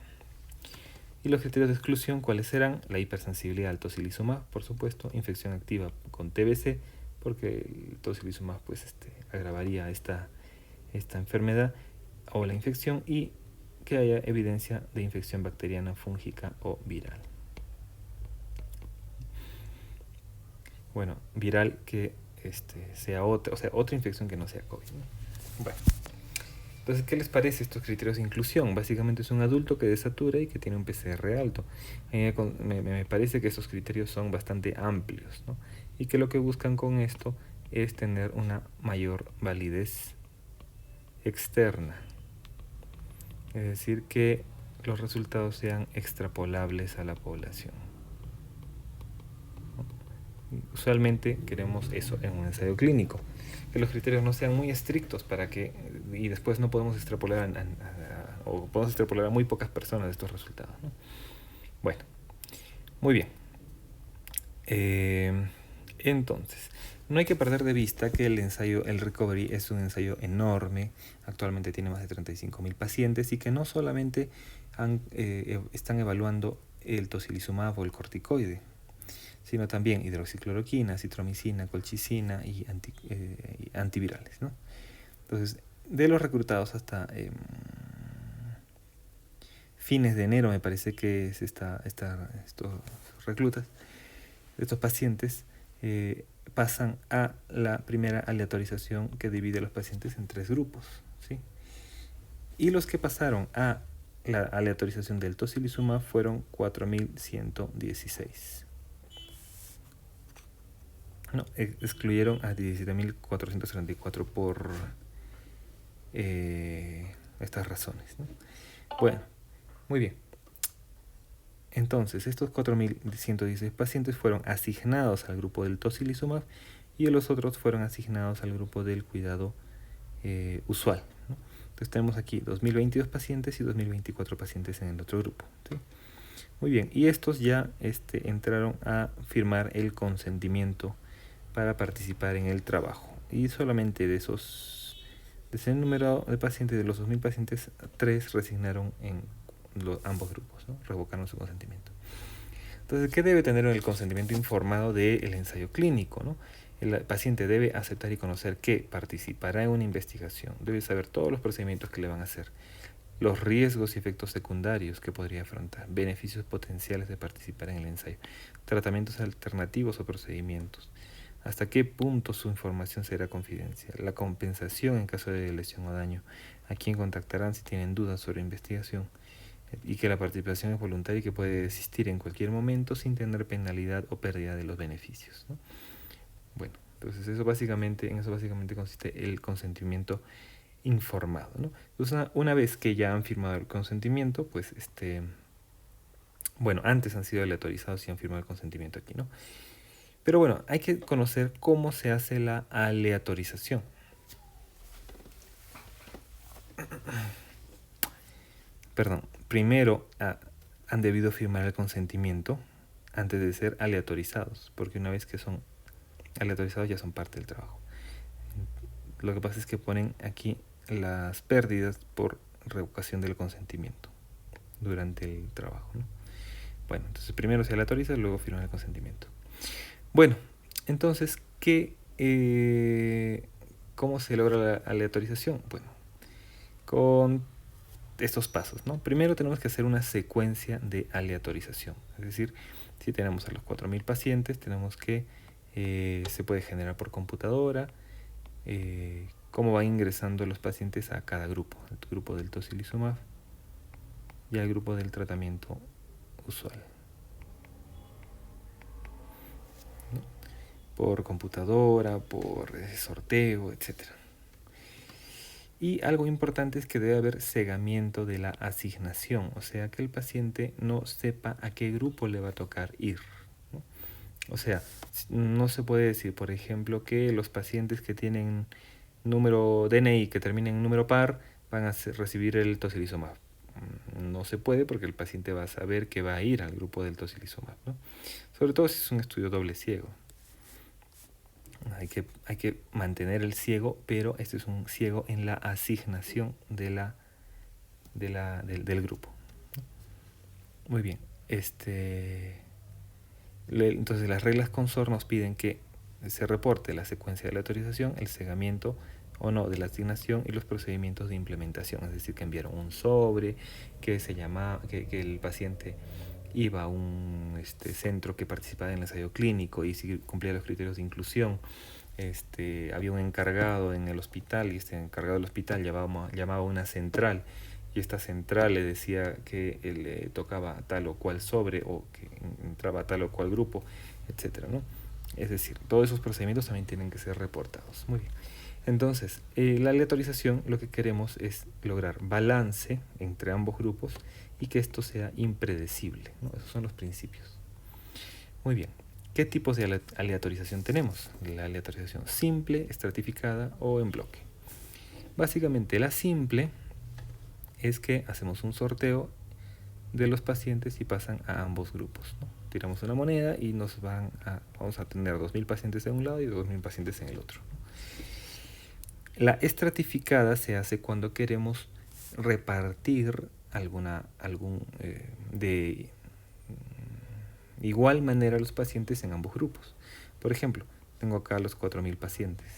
Y los criterios de exclusión, ¿cuáles serán? La hipersensibilidad al tocilizumab, por supuesto, infección activa con TBC, porque el tocilizumab pues, agravaría esta enfermedad o la infección, y que haya evidencia de infección bacteriana, fúngica o viral. Bueno, viral que sea otra infección que no sea COVID, ¿no? Bueno. Entonces, ¿qué les parece estos criterios de inclusión? Básicamente es un adulto que desatura y que tiene un PCR alto. Me parece que estos criterios son bastante amplios, ¿no? Y que lo que buscan con esto es tener una mayor validez externa. Es decir, que los resultados sean extrapolables a la población. Usualmente queremos eso en un ensayo clínico, que los criterios no sean muy estrictos y después no podemos extrapolar o podemos extrapolar a muy pocas personas estos resultados, ¿no? Bueno, muy bien. Entonces, no hay que perder de vista que el Recovery es un ensayo enorme. Actualmente tiene más de 35.000 pacientes y que no solamente están evaluando el tocilizumab o el corticoide, sino también hidroxicloroquina, citromicina, colchicina y antivirales, ¿no? Entonces, de los reclutados hasta fines de enero, me parece que es estos reclutas, estos pacientes, pasan a la primera aleatorización que divide a los pacientes en 3 grupos, ¿sí? Y los que pasaron a la aleatorización del tocilizumab fueron 4.116. No, excluyeron a 17.434 por estas razones, ¿no? Bueno, muy bien. Entonces, estos 4.116 pacientes fueron asignados al grupo del tocilizumab y los otros fueron asignados al grupo del cuidado usual, ¿no? Entonces tenemos aquí 2.022 pacientes y 2.024 pacientes en el otro grupo, ¿sí? Muy bien, y estos ya entraron a firmar el consentimiento para participar en el trabajo. Y solamente de ese número de pacientes, de los 2.000 pacientes, 3 resignaron en ambos grupos, ¿no? Revocaron su consentimiento. Entonces, ¿qué debe tener el consentimiento informado del ensayo clínico, ¿no? El paciente debe aceptar y conocer que participará en una investigación, debe saber todos los procedimientos que le van a hacer, los riesgos y efectos secundarios que podría afrontar, beneficios potenciales de participar en el ensayo, tratamientos alternativos o procedimientos, hasta qué punto su información será confidencial, la compensación en caso de lesión o daño, a quién contactarán si tienen dudas sobre investigación, y que la participación es voluntaria y que puede desistir en cualquier momento sin tener penalidad o pérdida de los beneficios, ¿no? Bueno, entonces en eso básicamente consiste el consentimiento informado, ¿no? Entonces una vez que ya han firmado el consentimiento, pues bueno, antes han sido aleatorizados y han firmado el consentimiento aquí, ¿no? Pero bueno, hay que conocer cómo se hace la aleatorización. Perdón, primero han debido firmar el consentimiento antes de ser aleatorizados, porque una vez que son aleatorizados ya son parte del trabajo. Lo que pasa es que ponen aquí las pérdidas por revocación del consentimiento durante el trabajo, ¿no? Bueno, entonces primero se aleatoriza y luego firman el consentimiento. Bueno, entonces, ¿cómo se logra la aleatorización? Bueno, con estos pasos, ¿no? Primero tenemos que hacer una secuencia de aleatorización. Es decir, si tenemos a los 4.000 pacientes, tenemos que se puede generar por computadora cómo van ingresando los pacientes a cada grupo, el grupo del tocilizumab y al grupo del tratamiento usual, ¿no? Por computadora, por sorteo, etc. Y algo importante es que debe haber cegamiento de la asignación, o sea, que el paciente no sepa a qué grupo le va a tocar ir, ¿no? O sea, no se puede decir, por ejemplo, que los pacientes que tienen número DNI que termina en número par van a recibir el tocilizumab. No se puede porque el paciente va a saber que va a ir al grupo del tocilizumab, ¿no? Sobre todo si es un estudio doble ciego. Hay que mantener el ciego, pero este es un ciego en la asignación del grupo. Muy bien. Entonces las reglas CONSOR nos piden que se reporte la secuencia de la autorización, el cegamiento o no de la asignación y los procedimientos de implementación. Es decir, que enviaron un sobre, que el paciente iba a un centro que participaba en el ensayo clínico y si cumplía los criterios de inclusión. Había un encargado en el hospital y este encargado del hospital llamaba a una central y esta central le decía que le tocaba tal o cual sobre o que entraba tal o cual grupo, etcétera, ¿no? Es decir, todos esos procedimientos también tienen que ser reportados. Muy bien. Entonces, la aleatorización lo que queremos es lograr balance entre ambos grupos y que esto sea impredecible, ¿no? Esos son los principios. Muy bien. ¿Qué tipos de aleatorización tenemos? La aleatorización simple, estratificada o en bloque. Básicamente la simple es que hacemos un sorteo de los pacientes y pasan a ambos grupos, ¿no? Tiramos una moneda y vamos a tener 2.000 pacientes en un lado y 2.000 pacientes en el otro. La estratificada se hace cuando queremos repartir igual manera los pacientes en ambos grupos. Por ejemplo, tengo acá los 4.000 pacientes,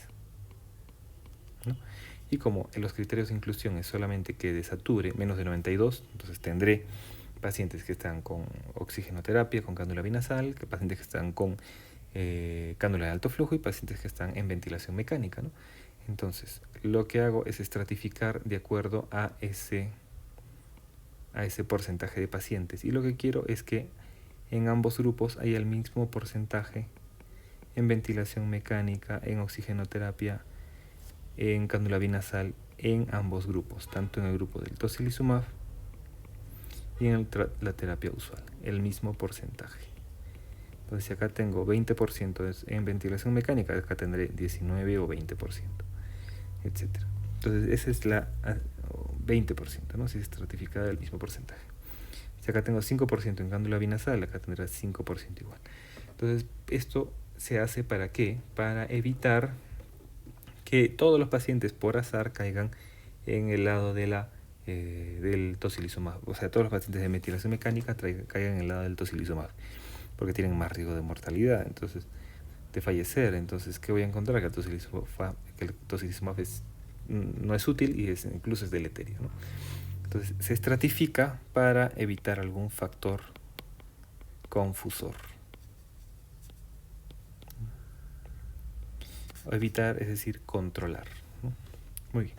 ¿no? Y como en los criterios de inclusión es solamente que desature menos de 92, entonces tendré pacientes que están con oxigenoterapia, con cánula binasal, pacientes que están con cánula de alto flujo y pacientes que están en ventilación mecánica, ¿no? Entonces, lo que hago es estratificar de acuerdo a ese porcentaje de pacientes. Y lo que quiero es que en ambos grupos haya el mismo porcentaje en ventilación mecánica, en oxigenoterapia, en cánula binasal, en ambos grupos, tanto en el grupo del tocilizumab y en la terapia usual, el mismo porcentaje. Entonces, si acá tengo 20% en ventilación mecánica, acá tendré 19 o 20%, etc. Entonces, esa es la 20%, ¿no? Si es estratificada el mismo porcentaje. Si acá tengo 5% en cánula binasal, acá tendrá 5% igual. Entonces, esto se hace ¿para qué? Para evitar que todos los pacientes por azar caigan en el lado de del tocilizumab. O sea, todos los pacientes de ventilación mecánica caigan en el lado del tocilizumab, porque tienen más riesgo de mortalidad, entonces de fallecer. Entonces, ¿qué voy a encontrar? Que el tocilizumab no es útil y incluso es deleterio, ¿no? Entonces, se estratifica para evitar algún factor confusor. Evitar, es decir, controlar, ¿no? Muy bien.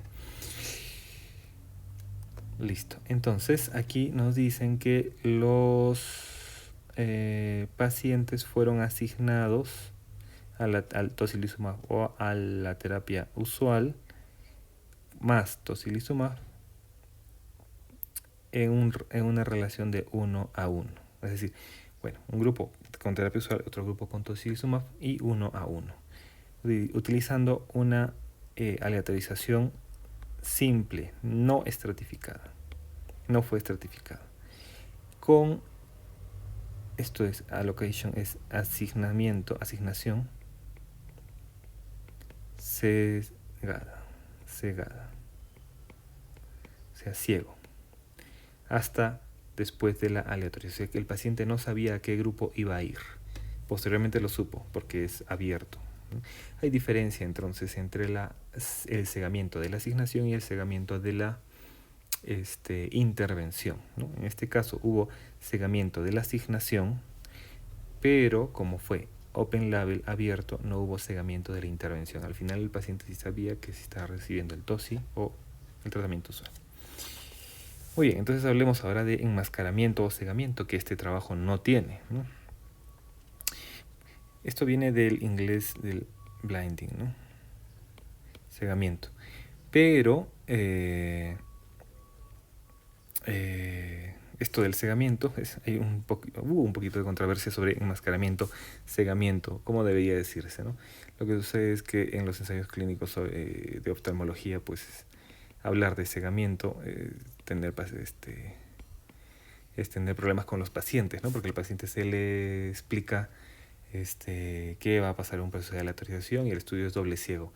Listo. Entonces, aquí nos dicen que los pacientes fueron asignados al tocilizumab o a la terapia usual más tocilizumab en una relación de 1 a 1. Es decir, bueno, un grupo con terapia usual, otro grupo con tocilizumab y 1 a 1. Utilizando una aleatorización simple, no estratificada. No fue estratificada. Con esto es allocation, es asignación cegada, o sea, ciego, hasta después de la aleatorización, que el paciente no sabía a qué grupo iba a ir. Posteriormente lo supo porque es abierto. Hay diferencia entonces entre el cegamiento de la asignación y el cegamiento de la intervención, ¿no? En este caso hubo cegamiento de la asignación, pero como fue open label abierto, no hubo cegamiento de la intervención. Al final el paciente sí sabía que se estaba recibiendo el TOSI o el tratamiento usual. Muy bien, entonces hablemos ahora de enmascaramiento o cegamiento, que este trabajo no tiene, ¿no? Esto viene del inglés del blinding, ¿no? Cegamiento. Pero esto del cegamiento, hay hubo un poquito de controversia sobre enmascaramiento, cegamiento, cómo debería decirse, ¿no? Lo que sucede es que en los ensayos clínicos de oftalmología, pues hablar de cegamiento, tener problemas con los pacientes, ¿no? Porque al paciente se le explica qué va a pasar en un proceso de aleatorización y el estudio es doble ciego.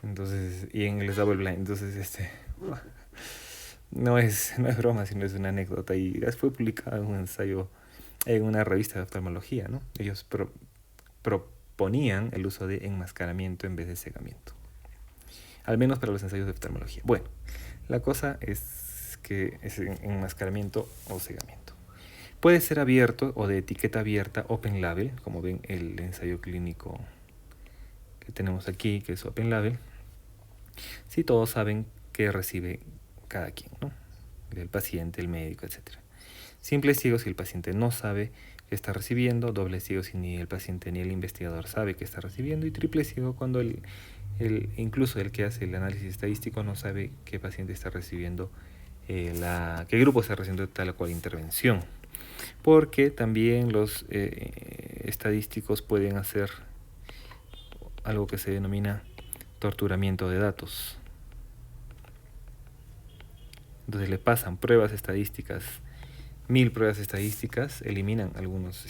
Entonces, y en el double blind, entonces no es broma, sino es una anécdota y fue publicado en un ensayo en una revista de oftalmología, ¿no? Ellos proponían el uso de enmascaramiento en vez de cegamiento, al menos para los ensayos de oftalmología. Bueno, la cosa es que es enmascaramiento o cegamiento. Puede ser abierto o de etiqueta abierta, open label, como ven el ensayo clínico que tenemos aquí, que es open label, si todos saben qué recibe cada quien, ¿no? El paciente, el médico, etc. Simple ciego si el paciente no sabe qué está recibiendo, doble ciego si ni el paciente ni el investigador sabe qué está recibiendo, y triple ciego cuando incluso el que hace el análisis estadístico no sabe qué paciente está recibiendo, qué grupo está recibiendo tal o cual intervención. Porque también los estadísticos pueden hacer algo que se denomina torturamiento de datos. Entonces le pasan pruebas estadísticas, 1000 pruebas estadísticas, eliminan algunos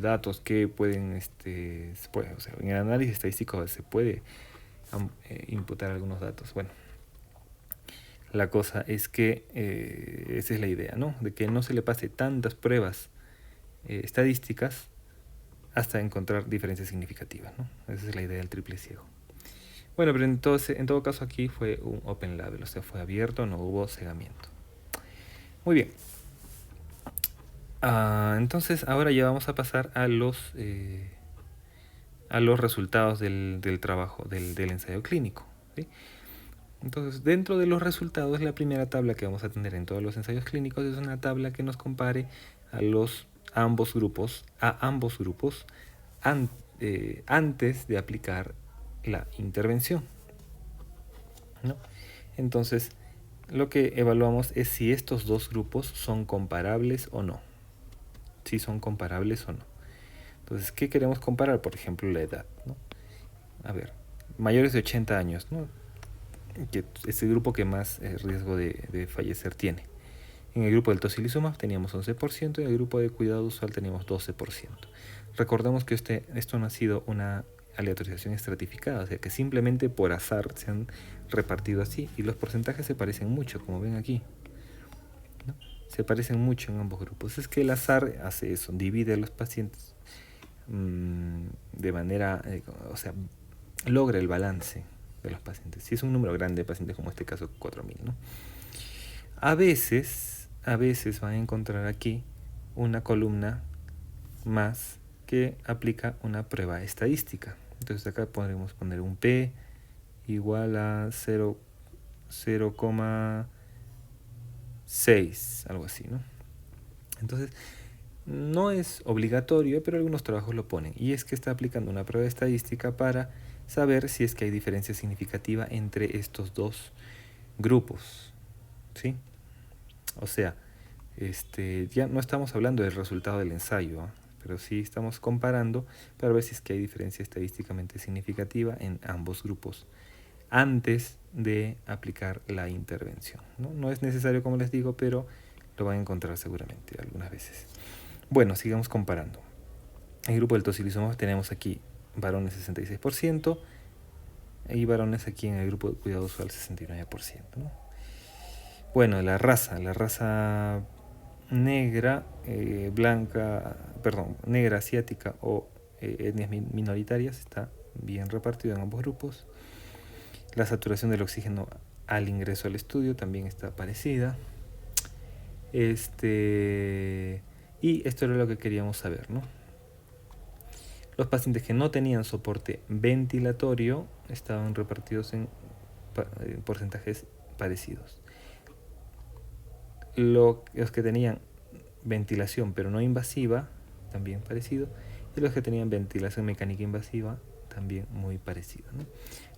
datos que pueden, o sea, en el análisis estadístico se puede imputar algunos datos. Bueno, la cosa es que esa es la idea, ¿no? De que no se le pase tantas pruebas estadísticas hasta encontrar diferencias significativas, ¿no? Esa es la idea del triple ciego. Bueno, pero en todo caso aquí fue un open label, o sea, fue abierto, no hubo cegamiento. Muy bien. Entonces ahora ya vamos a pasar a los resultados del trabajo, del ensayo clínico, ¿sí? Entonces, dentro de los resultados, la primera tabla que vamos a tener en todos los ensayos clínicos es una tabla que nos compare a ambos grupos antes de aplicar la intervención, ¿no? Entonces, lo que evaluamos es si estos dos grupos son comparables o no. Si son comparables o no. Entonces, ¿qué queremos comparar? Por ejemplo, la edad, ¿no? A ver, mayores de 80 años, ¿no? Que es el grupo que más riesgo de fallecer tiene. En el grupo del tocilizumab teníamos 11% y en el grupo de cuidado usual teníamos 12%. Recordemos que esto no ha sido una aleatorización estratificada, o sea que simplemente por azar se han repartido así y los porcentajes se parecen mucho, como ven aquí, ¿no? Se parecen mucho en ambos grupos. Es que el azar hace eso, divide a los pacientes de manera, o sea, logra el balance de los pacientes. Si es un número grande de pacientes, como este caso 4.000, ¿no? A veces van a encontrar aquí una columna más que aplica una prueba estadística. Entonces acá podremos poner un P igual a 0,6, algo así, ¿no? Entonces, no es obligatorio, pero algunos trabajos lo ponen. Y es que está aplicando una prueba estadística para saber si es que hay diferencia significativa entre estos dos grupos, ¿sí? O sea, ya no estamos hablando del resultado del ensayo, ¿eh? Pero sí estamos comparando para ver si es que hay diferencia estadísticamente significativa en ambos grupos antes de aplicar la intervención, ¿no? No es necesario, como les digo, pero lo van a encontrar seguramente algunas veces. Bueno, sigamos comparando. En el grupo del tocilizumab tenemos aquí varones 66% y varones aquí en el grupo de cuidado usual 69%, ¿no? Bueno, la raza negra, negra, asiática o etnias minoritarias está bien repartido en ambos grupos. La saturación del oxígeno al ingreso al estudio también está parecida. Y esto era lo que queríamos saber, ¿no? Los pacientes que no tenían soporte ventilatorio estaban repartidos en porcentajes parecidos. Los que tenían ventilación pero no invasiva, también parecido, y los que tenían ventilación mecánica invasiva, también muy parecido, ¿no?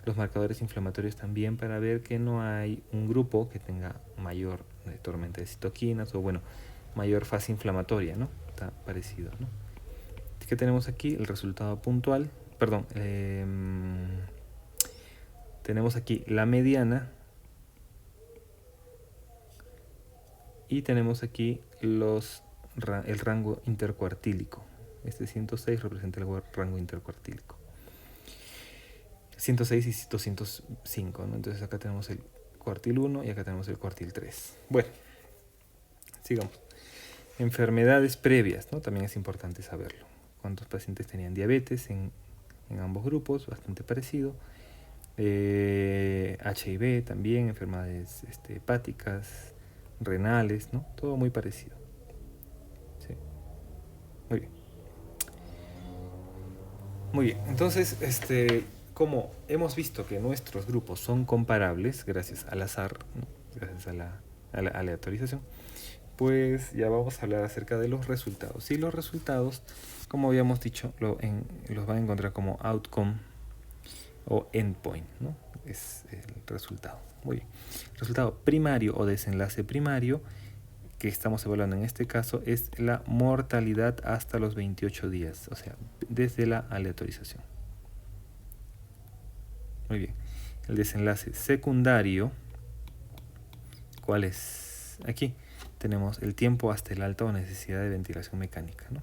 Los marcadores inflamatorios también, para ver que no hay un grupo que tenga mayor tormenta de citoquinas o, bueno, mayor fase inflamatoria, ¿no? Está parecido, ¿no? ¿Qué tenemos aquí? El resultado puntual, perdón, tenemos aquí la mediana y tenemos aquí el rango intercuartílico. 106 representa el rango intercuartílico. 106 y 205, ¿no? Entonces acá tenemos el cuartil 1 y acá tenemos el cuartil 3. Bueno, sigamos. Enfermedades previas, ¿no? También es importante saberlo. ¿Cuántos pacientes tenían diabetes en ambos grupos? Bastante parecido. HIV también, enfermedades hepáticas, renales, ¿no? Todo muy parecido. Sí. Muy bien. Muy bien. Entonces, como hemos visto que nuestros grupos son comparables gracias al azar, ¿no? Gracias a la aleatorización, pues ya vamos a hablar acerca de los resultados. Y los resultados, como habíamos dicho, los van a encontrar como outcome o endpoint, ¿no? Es el resultado. Muy bien. El resultado primario o desenlace primario que estamos evaluando en este caso es la mortalidad hasta los 28 días, o sea, desde la aleatorización. Muy bien. El desenlace secundario, ¿cuál es? Aquí tenemos el tiempo hasta el alta o necesidad de ventilación mecánica, ¿no?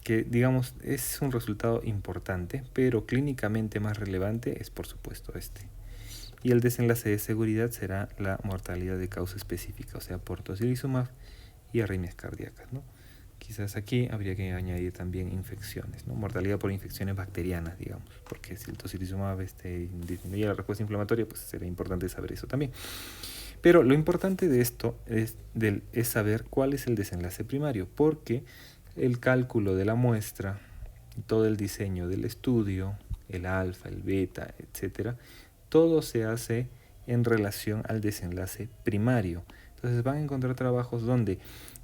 Que, digamos, es un resultado importante, pero clínicamente más relevante es, por supuesto, Y el desenlace de seguridad será la mortalidad de causa específica, o sea, por tocilizumab y arritmias cardíacas, ¿no? Quizás aquí habría que añadir también infecciones, ¿no? Mortalidad por infecciones bacterianas, digamos, porque si el tocilizumab disminuye la respuesta inflamatoria, pues será importante saber eso también. Pero lo importante de esto es saber cuál es el desenlace primario, porque el cálculo de la muestra, todo el diseño del estudio, el alfa, el beta, etcétera, todo se hace en relación al desenlace primario. Entonces van a encontrar trabajos donde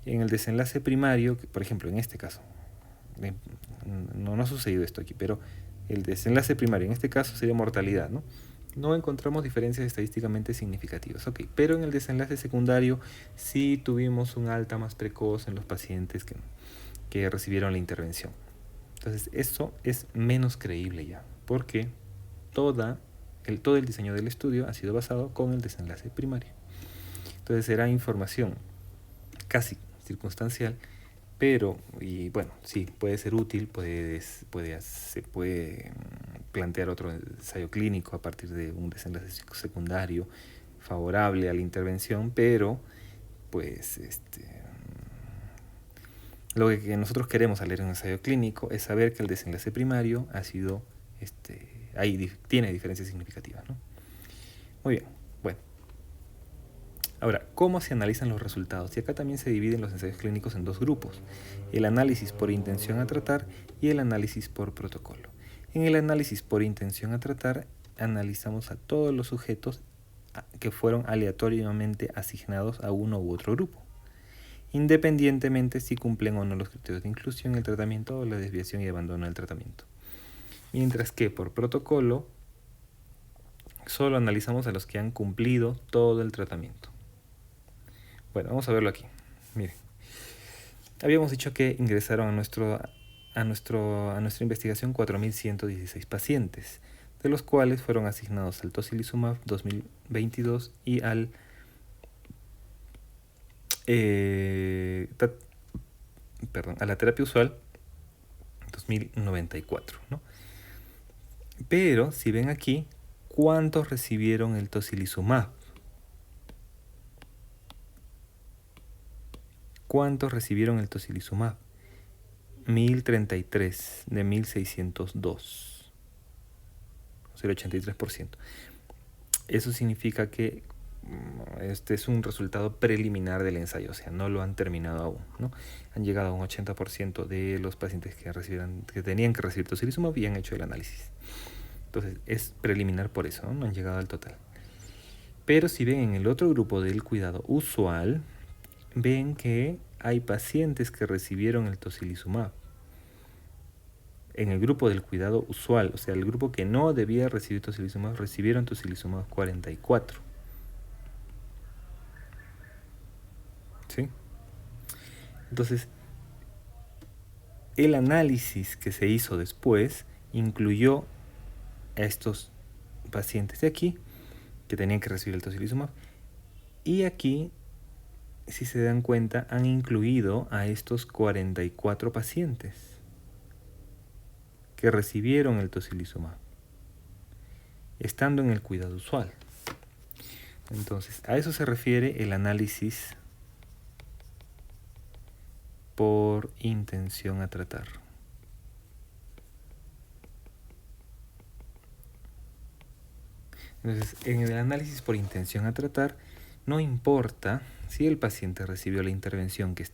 en el desenlace primario, por ejemplo, en este caso, no ha sucedido esto aquí, pero el desenlace primario en este caso sería mortalidad, ¿no? No encontramos diferencias estadísticamente significativas, ok, pero en el desenlace secundario sí tuvimos un alta más precoz en los pacientes que recibieron la intervención. Entonces eso es menos creíble ya, porque todo el diseño del estudio ha sido basado con el desenlace primario. Entonces será información casi circunstancial, pero, y bueno, sí, puede ser útil, se puede plantear otro ensayo clínico a partir de un desenlace secundario favorable a la intervención, pero pues lo que nosotros queremos al leer un ensayo clínico es saber que el desenlace primario ha sido, tiene diferencias significativas, ¿no? Muy bien, bueno. Ahora, ¿cómo se analizan los resultados? Y acá también se dividen los ensayos clínicos en dos grupos, el análisis por intención a tratar y el análisis por protocolo. En el análisis por intención a tratar, analizamos a todos los sujetos que fueron aleatoriamente asignados a uno u otro grupo, independientemente si cumplen o no los criterios de inclusión en el tratamiento o la desviación y abandono del tratamiento. Mientras que por protocolo, solo analizamos a los que han cumplido todo el tratamiento. Bueno, vamos a verlo aquí. Miren, habíamos dicho que ingresaron a nuestra investigación 4.116 pacientes, de los cuales fueron asignados al tocilizumab 2022 y a la terapia usual 2094, ¿no? Pero si ven aquí, ¿cuántos recibieron el tocilizumab? ¿Cuántos recibieron el tocilizumab? 1033 de 1602. O sea, el 83%. Eso significa que este es un resultado preliminar del ensayo, o sea, no lo han terminado aún, ¿no? Han llegado a un 80% de los pacientes que tenían que recibir tocilizumab y han hecho el análisis. Entonces, es preliminar por eso, ¿no? No han llegado al total. Pero si ven en el otro grupo del cuidado usual, ven que hay pacientes que recibieron el tocilizumab. En el grupo del cuidado usual, o sea, el grupo que no debía recibir tocilizumab, recibieron tocilizumab 44. ¿Sí? Entonces, el análisis que se hizo después incluyó a estos pacientes de aquí, que tenían que recibir el tocilizumab, y aquí, si se dan cuenta, han incluido a estos 44 pacientes que recibieron el tocilizumab, estando en el cuidado usual. Entonces, a eso se refiere el análisis por intención a tratar. Entonces, en el análisis por intención a tratar, no importa si el paciente recibió la intervención que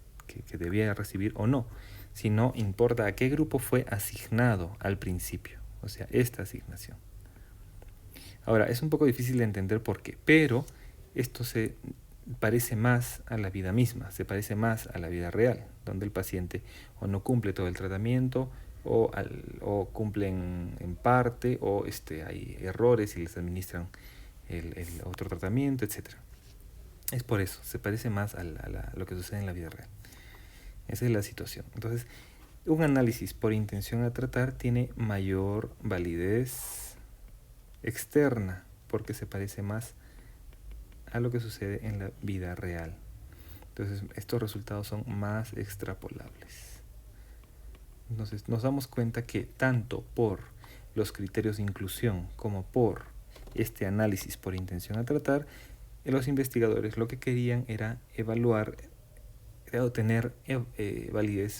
debía recibir o no, sino importa a qué grupo fue asignado al principio, o sea, esta asignación. Ahora, es un poco difícil de entender por qué, pero esto se parece más a la vida misma, se parece más a la vida real, donde el paciente o no cumple todo el tratamiento o cumplen en parte o hay errores y les administran el otro tratamiento, etc. Es por eso, se parece más a lo que sucede en la vida real. Esa es la situación. Entonces, un análisis por intención a tratar tiene mayor validez externa porque se parece más a lo que sucede en la vida real. Entonces, estos resultados son más extrapolables. Entonces, nos damos cuenta que tanto por los criterios de inclusión como por este análisis por intención a tratar, los investigadores lo que querían era evaluar tener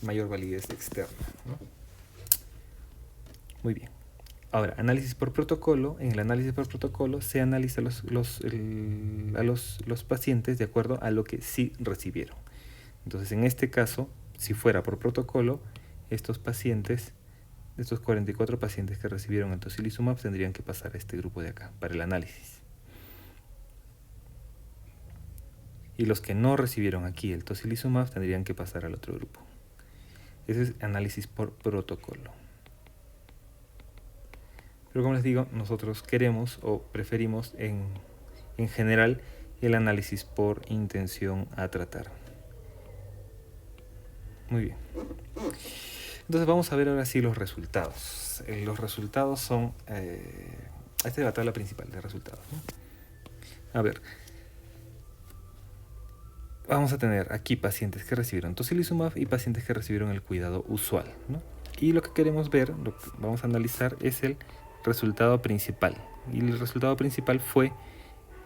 mayor validez externa, ¿no? Muy bien. Ahora, análisis por protocolo. En el análisis por protocolo se analiza a los pacientes de acuerdo a lo que sí recibieron. Entonces, en este caso, si fuera por protocolo, estos 44 pacientes que recibieron el tocilizumab tendrían que pasar a este grupo de acá para el análisis. Y los que no recibieron aquí el tocilizumab tendrían que pasar al otro grupo. Ese es análisis por protocolo. Pero como les digo, nosotros queremos o preferimos en general el análisis por intención a tratar. Muy bien. Entonces vamos a ver ahora sí los resultados. Los resultados son... esta es la tabla principal de resultados, ¿no? A ver. Vamos a tener aquí pacientes que recibieron tocilizumab y pacientes que recibieron el cuidado usual, ¿no? Y lo que queremos ver, lo que vamos a analizar es el resultado principal. Y el resultado principal fue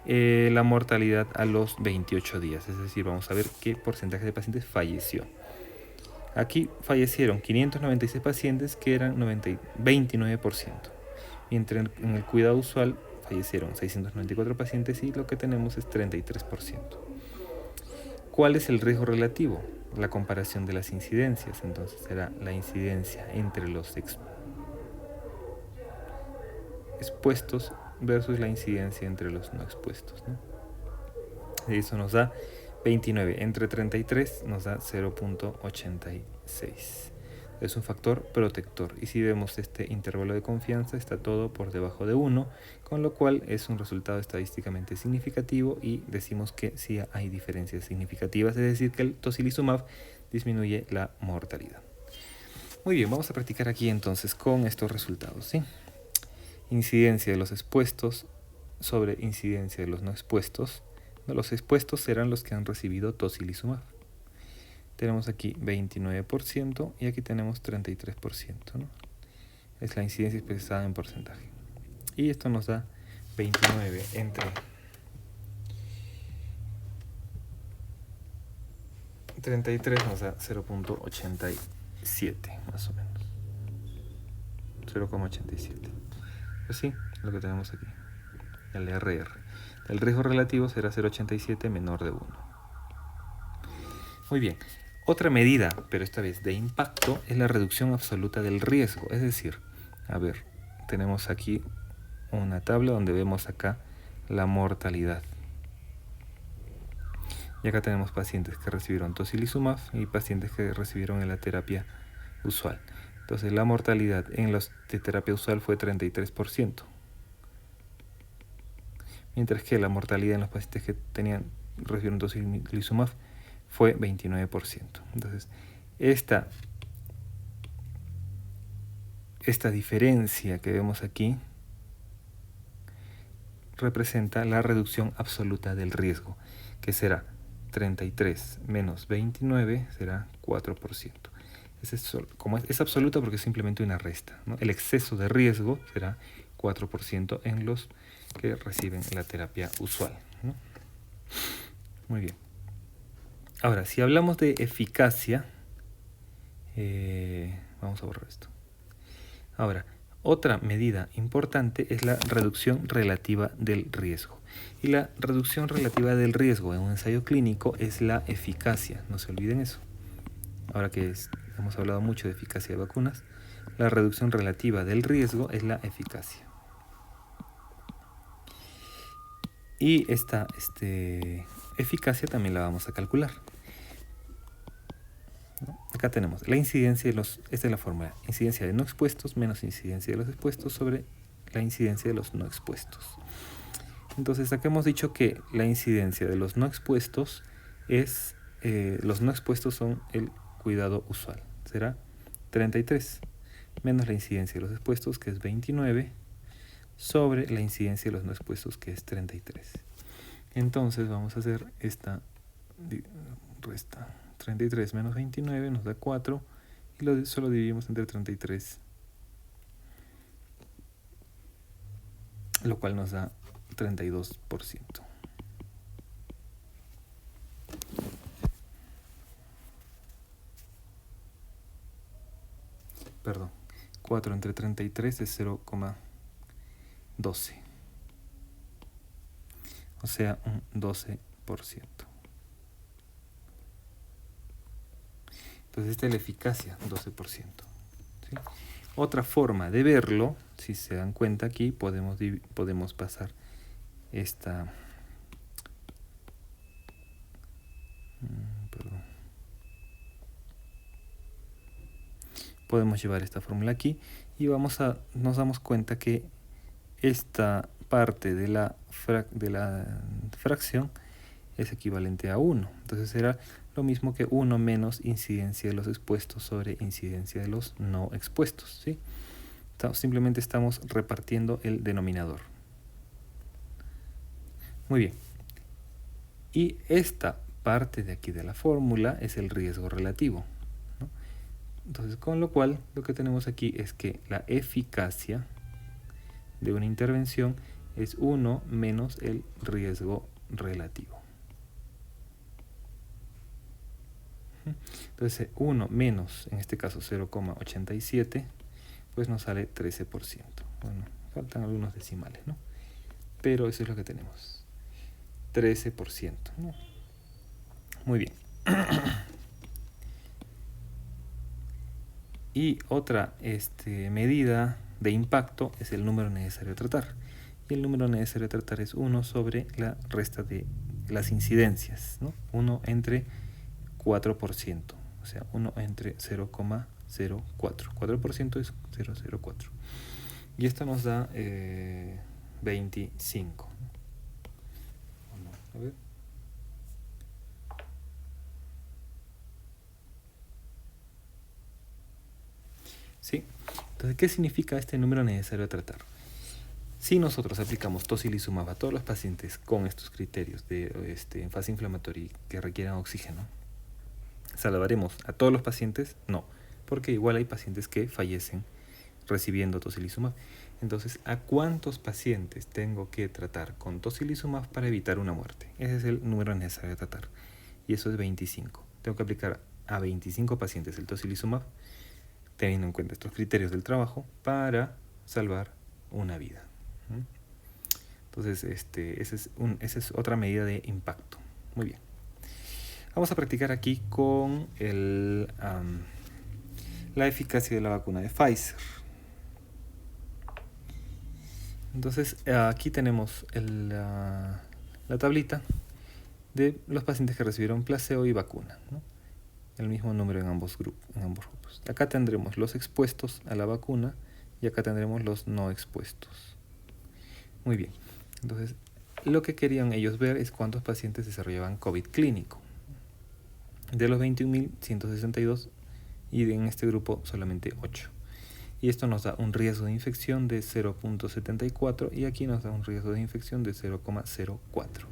la mortalidad a los 28 días. Es decir, vamos a ver qué porcentaje de pacientes falleció. Aquí fallecieron 596 pacientes, que eran 29%. Mientras en el cuidado usual fallecieron 694 pacientes y lo que tenemos es 33%. ¿Cuál es el riesgo relativo? La comparación de las incidencias. Entonces será la incidencia entre los expuestos versus la incidencia entre los no expuestos, ¿no? Y eso nos da 29 entre 33 nos da 0.86. Es un factor protector. Y si vemos este intervalo de confianza, está todo por debajo de 1, con lo cual es un resultado estadísticamente significativo y decimos que sí hay diferencias significativas, es decir, que el tocilizumab disminuye la mortalidad. Muy bien, vamos a practicar aquí entonces con estos resultados, ¿sí? Incidencia de los expuestos sobre incidencia de los no expuestos. Los expuestos serán los que han recibido tocilizumab. Tenemos aquí 29% y aquí tenemos 33%, ¿no? Es la incidencia expresada en porcentaje. Y esto nos da 29 entre 33 nos da 0.87 más o menos. 0,87. Pues sí, lo que tenemos aquí. El RR. El riesgo relativo será 0,87 menor de 1. Muy bien. Otra medida, pero esta vez de impacto, es la reducción absoluta del riesgo. Es decir, a ver, tenemos aquí una tabla donde vemos acá la mortalidad. Y acá tenemos pacientes que recibieron tocilizumab y pacientes que recibieron la terapia usual. Entonces la mortalidad en los de terapia usual fue 33%. Mientras que la mortalidad en los pacientes que recibieron tocilizumab fue 29%. Entonces, esta diferencia que vemos aquí representa la reducción absoluta del riesgo, que será 33 menos 29 será 4%. Es absoluta porque es simplemente una resta, ¿no? El exceso de riesgo será 4% en los que reciben la terapia usual, ¿no? Muy bien. Ahora, si hablamos de eficacia, vamos a borrar esto. Ahora, otra medida importante es la reducción relativa del riesgo. Y la reducción relativa del riesgo en un ensayo clínico es la eficacia, no se olviden eso. Ahora que hemos hablado mucho de eficacia de vacunas, la reducción relativa del riesgo es la eficacia. Y esta eficacia también la vamos a calcular. Acá tenemos la incidencia de esta es la fórmula, incidencia de no expuestos menos incidencia de los expuestos sobre la incidencia de los no expuestos. Entonces acá hemos dicho que la incidencia de los no expuestos los no expuestos son el cuidado usual, será 33, menos la incidencia de los expuestos, que es 29, sobre la incidencia de los no expuestos, que es 33. Entonces vamos a hacer esta resta. 33 menos 29 nos da 4 y solo dividimos entre 33, lo cual nos da 32%. perdón, 4 entre 33 es 0,12. O sea, un 12%. Entonces esta es la eficacia, 12%. ¿Sí? Otra forma de verlo, si se dan cuenta aquí, podemos pasar esta... Podemos llevar esta fórmula aquí y nos damos cuenta que esta parte de la fracción es equivalente a 1. Entonces será lo mismo que 1 menos incidencia de los expuestos sobre incidencia de los no expuestos, ¿sí? Simplemente estamos repartiendo el denominador. Muy bien. Y esta parte de aquí de la fórmula es el riesgo relativo, ¿no? Entonces, con lo cual, lo que tenemos aquí es que la eficacia de una intervención es 1 menos el riesgo relativo. Entonces 1 menos, en este caso 0,87, pues nos sale 13%. Bueno, faltan algunos decimales, ¿no? Pero eso es lo que tenemos. 13%, ¿no? Muy bien. Y otra medida de impacto es el número necesario a tratar. Y el número necesario a tratar es 1 sobre la resta de las incidencias, ¿no? 1 entre 4%, o sea, 1 entre 0,04. 4% es 0,04. Y esto nos da 25. A ver. ¿Sí? Entonces, ¿qué significa este número necesario a tratar? Si nosotros aplicamos tocilizumab a todos los pacientes con estos criterios de fase inflamatoria que requieran oxígeno, ¿salvaremos a todos los pacientes? No, porque igual hay pacientes que fallecen recibiendo tocilizumab. Entonces, ¿a cuántos pacientes tengo que tratar con tocilizumab para evitar una muerte? Ese es el número necesario a tratar. Y eso es 25. Tengo que aplicar a 25 pacientes el tocilizumab, teniendo en cuenta estos criterios del trabajo, para salvar una vida. Entonces, esa es otra medida de impacto. Muy bien. Vamos a practicar aquí con la eficacia de la vacuna de Pfizer. Entonces, aquí tenemos la tablita de los pacientes que recibieron placebo y vacuna, ¿no? El mismo número en ambos grupos. Acá tendremos los expuestos a la vacuna y acá tendremos los no expuestos. Muy bien. Entonces, lo que querían ellos ver es cuántos pacientes desarrollaban COVID clínico. De los 21.162 y en este grupo solamente 8. Y esto nos da un riesgo de infección de 0,74 y aquí nos da un riesgo de infección de 0,04.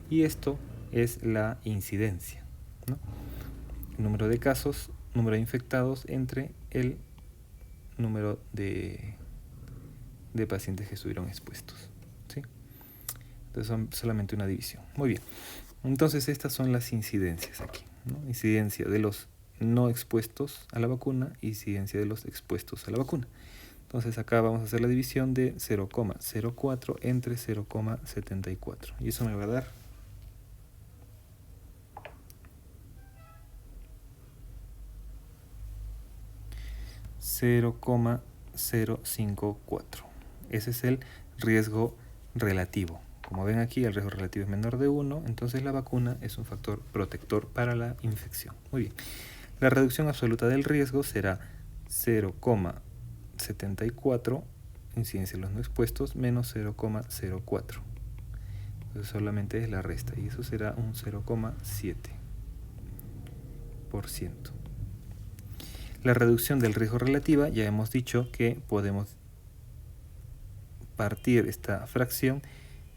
Y esto es la incidencia, ¿no? Número de casos, número de infectados entre el número de pacientes que estuvieron expuestos, ¿sí? Entonces son solamente una división. Muy bien. Entonces estas son las incidencias aquí, ¿no? Incidencia de los no expuestos a la vacuna, incidencia de los expuestos a la vacuna. Entonces acá vamos a hacer la división de 0,04 entre 0,74. Y eso me va a dar 0,054. Ese es el riesgo relativo. Como ven aquí, el riesgo relativo es menor de 1, entonces la vacuna es un factor protector para la infección. Muy bien. La reducción absoluta del riesgo será 0,74, incidencia de los no expuestos, menos 0,04. Entonces solamente es la resta, y eso será un 0,7%. La reducción del riesgo relativa, ya hemos dicho que podemos partir esta fracción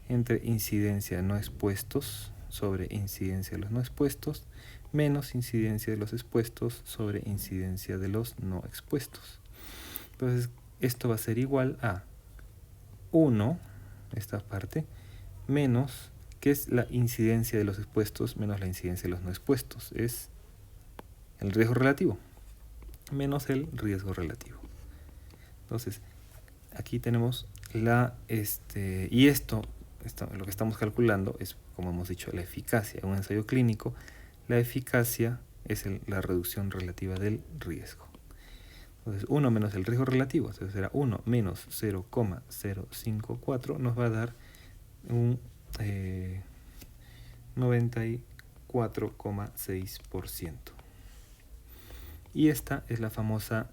entre incidencia de no expuestos sobre incidencia de los no expuestos menos incidencia de los expuestos sobre incidencia de los no expuestos. Entonces, esto va a ser igual a 1, esta parte, menos, que es la incidencia de los expuestos menos la incidencia de los no expuestos. Es el riesgo relativo menos el riesgo relativo. Entonces, aquí tenemos y esto, lo que estamos calculando es, como hemos dicho, la eficacia. En un ensayo clínico, la eficacia es la reducción relativa del riesgo. Entonces, 1 menos el riesgo relativo, entonces será 1 menos 0,054, nos va a dar un 94,6%. Y esta es la famosa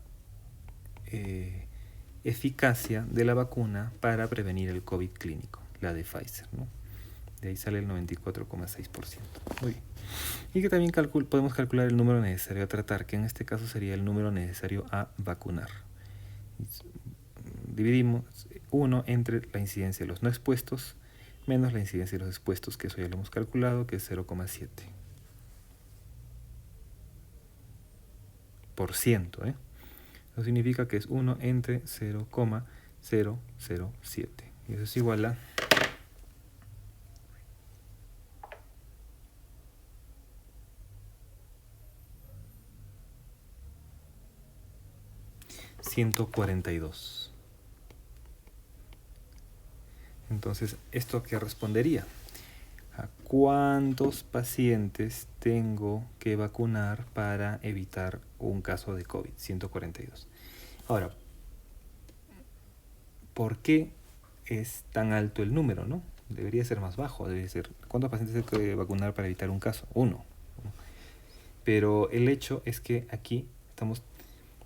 eficacia de la vacuna para prevenir el COVID clínico, la de Pfizer, ¿no? De ahí sale el 94,6%. Muy bien. Y que también podemos calcular el número necesario a tratar, que en este caso sería el número necesario a vacunar. Dividimos 1 entre la incidencia de los no expuestos menos la incidencia de los expuestos, que eso ya lo hemos calculado, que es 0,7%. Eso significa que es 1 entre 0,007. Y eso es igual a 142. Entonces, ¿esto qué respondería? ¿A cuántos pacientes tengo que vacunar para evitar un caso de COVID? 142. Ahora, ¿por qué es tan alto el número, no? Debería ser más bajo, debe ser. ¿Cuántos pacientes hay que vacunar para evitar un caso? 1. Pero el hecho es que aquí estamos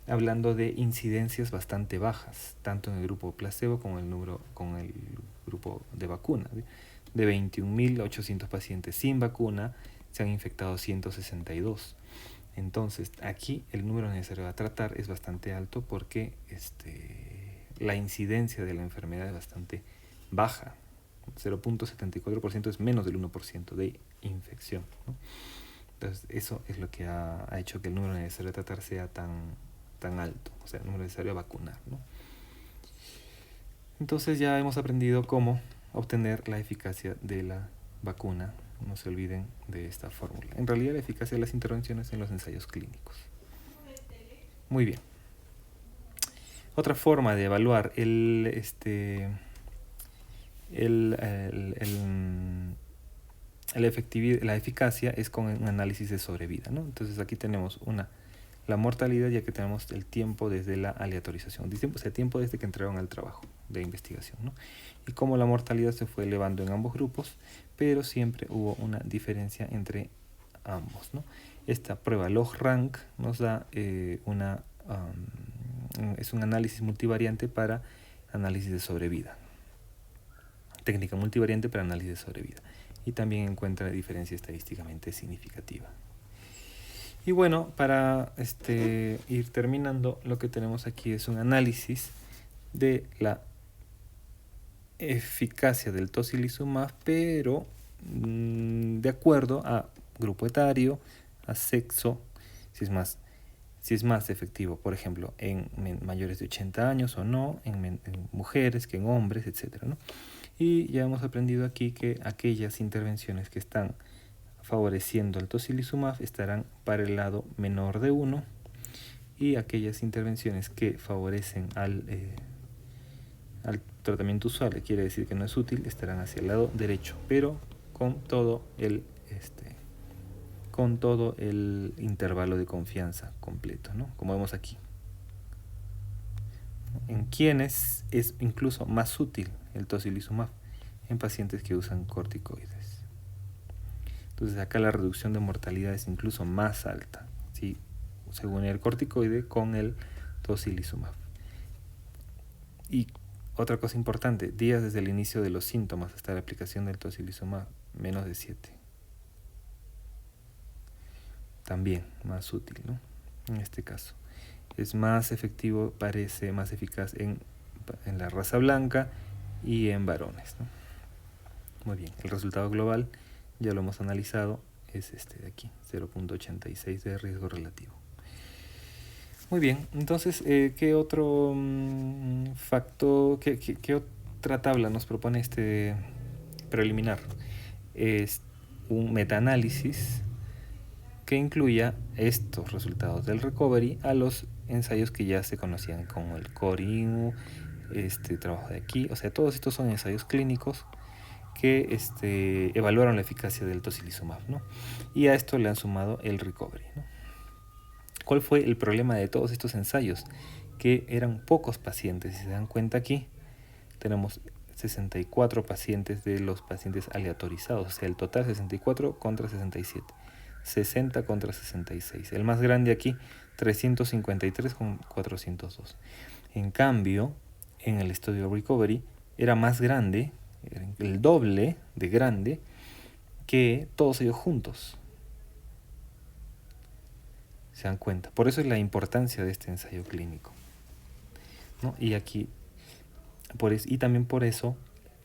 hablando de incidencias bastante bajas, tanto en el grupo placebo como en el grupo de vacuna. De 21.800 pacientes sin vacuna, se han infectado 162. Entonces, aquí el número necesario a tratar es bastante alto porque la incidencia de la enfermedad es bastante baja. 0,74% es menos del 1% de infección, ¿no? Entonces, eso es lo que ha hecho que el número necesario a tratar sea tan alto, o sea, el número necesario a vacunar, ¿no? Entonces ya hemos aprendido cómo obtener la eficacia de la vacuna. No se olviden de esta fórmula. En realidad, la eficacia de las intervenciones en los ensayos clínicos. Muy bien. Otra forma de evaluar la eficacia es con un análisis de sobrevida, ¿no? Entonces aquí tenemos la mortalidad, ya que tenemos el tiempo desde la aleatorización, o sea, tiempo desde que entraron al trabajo de investigación, ¿no? Y cómo la mortalidad se fue elevando en ambos grupos, pero siempre hubo una diferencia entre ambos, ¿no? Esta prueba log-rank nos da es un análisis multivariante para análisis de sobrevida. Técnica multivariante para análisis de sobrevida. Y también encuentra diferencia estadísticamente significativa. Y bueno, para ir terminando, lo que tenemos aquí es un análisis de la eficacia del tocilizumab, pero de acuerdo a grupo etario, a sexo, si es más efectivo, por ejemplo, en mayores de 80 años o no, en mujeres que en hombres, etc., ¿no? Y ya hemos aprendido aquí que aquellas intervenciones que están favoreciendo al tocilizumab estarán para el lado menor de 1, y aquellas intervenciones que favorecen al tratamiento usual, quiere decir que no es útil, estarán hacia el lado derecho, pero con todo el intervalo de confianza completo, ¿no? Como vemos aquí. En quienes es incluso más útil el tocilizumab, en pacientes que usan corticoides. Entonces acá la reducción de mortalidad es incluso más alta, ¿sí?, según el corticoide con el tocilizumab. Y otra cosa importante, días desde el inicio de los síntomas hasta la aplicación del tocilizumab, menos de 7. También más útil, ¿no? En este caso. Es más efectivo, parece más eficaz en la raza blanca y en varones, ¿no? Muy bien, el resultado global ya lo hemos analizado, es este de aquí, 0,86 de riesgo relativo. Muy bien, entonces, ¿qué otro factor, qué otra tabla nos propone este preliminar? Es un metaanálisis que incluya estos resultados del recovery a los ensayos que ya se conocían como el CORINU, este trabajo de aquí, o sea, todos estos son ensayos clínicos que evaluaron la eficacia del tocilizumab, ¿no? Y a esto le han sumado el recovery, ¿no? ¿Cuál fue el problema de todos estos ensayos? Que eran pocos pacientes. Si se dan cuenta aquí, tenemos 64 pacientes de los pacientes aleatorizados, o sea, el total 64 contra 67, 60 contra 66. El más grande aquí, 353 con 402. En cambio, en el estudio Recovery era más grande, el doble de grande que todos ellos juntos. ¿Se dan cuenta? Por eso es la importancia de este ensayo clínico, ¿no? Y aquí, y también por eso,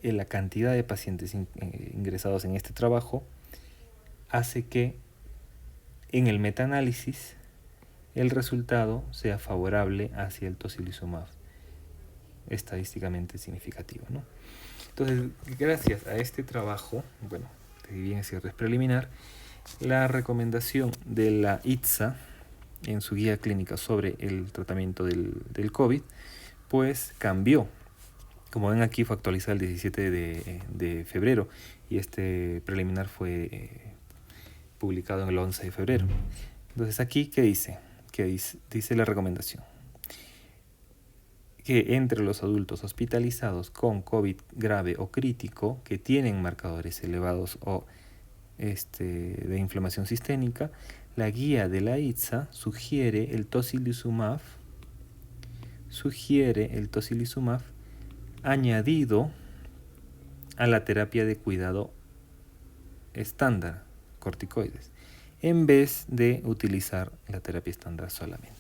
la cantidad de pacientes ingresados en este trabajo hace que en el metaanálisis el resultado sea favorable hacia el tocilizumab, estadísticamente significativo, ¿no? Entonces, gracias a este trabajo, bueno, si bien es cierto, es preliminar, la recomendación de la ITSA en su guía clínica sobre el tratamiento del COVID, pues cambió. Como ven aquí, fue actualizada el 17 de febrero y este preliminar fue publicado en el 11 de febrero. Entonces aquí, ¿qué dice? Dice la recomendación que entre los adultos hospitalizados con COVID grave o crítico que tienen marcadores elevados o de inflamación sistémica, la guía de la ITSA sugiere el tocilizumab añadido a la terapia de cuidado estándar, corticoides, en vez de utilizar la terapia estándar solamente.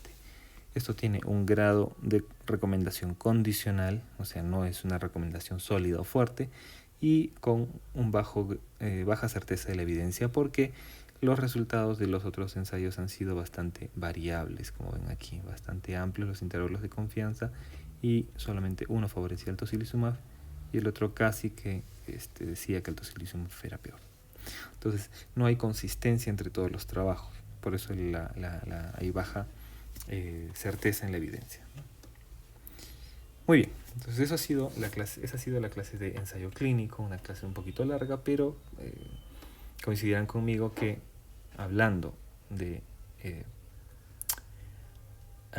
Esto tiene un grado de recomendación condicional, o sea, no es una recomendación sólida o fuerte, y con baja certeza de la evidencia, porque los resultados de los otros ensayos han sido bastante variables, como ven aquí, bastante amplios los intervalos de confianza, y solamente uno favorecía el tocilizumab y el otro casi que decía que el tocilizumab era peor. Entonces, no hay consistencia entre todos los trabajos, por eso hay baja certeza en la evidencia. Muy bien, entonces esa ha sido la clase de ensayo clínico, una clase un poquito larga, pero coincidirán conmigo que hablando de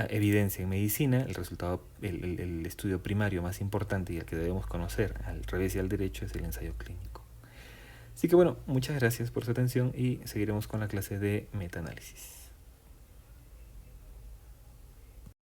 evidencia en medicina, el resultado, el estudio primario más importante y el que debemos conocer al revés y al derecho es el ensayo clínico. Así que bueno, muchas gracias por su atención y seguiremos con la clase de metaanálisis.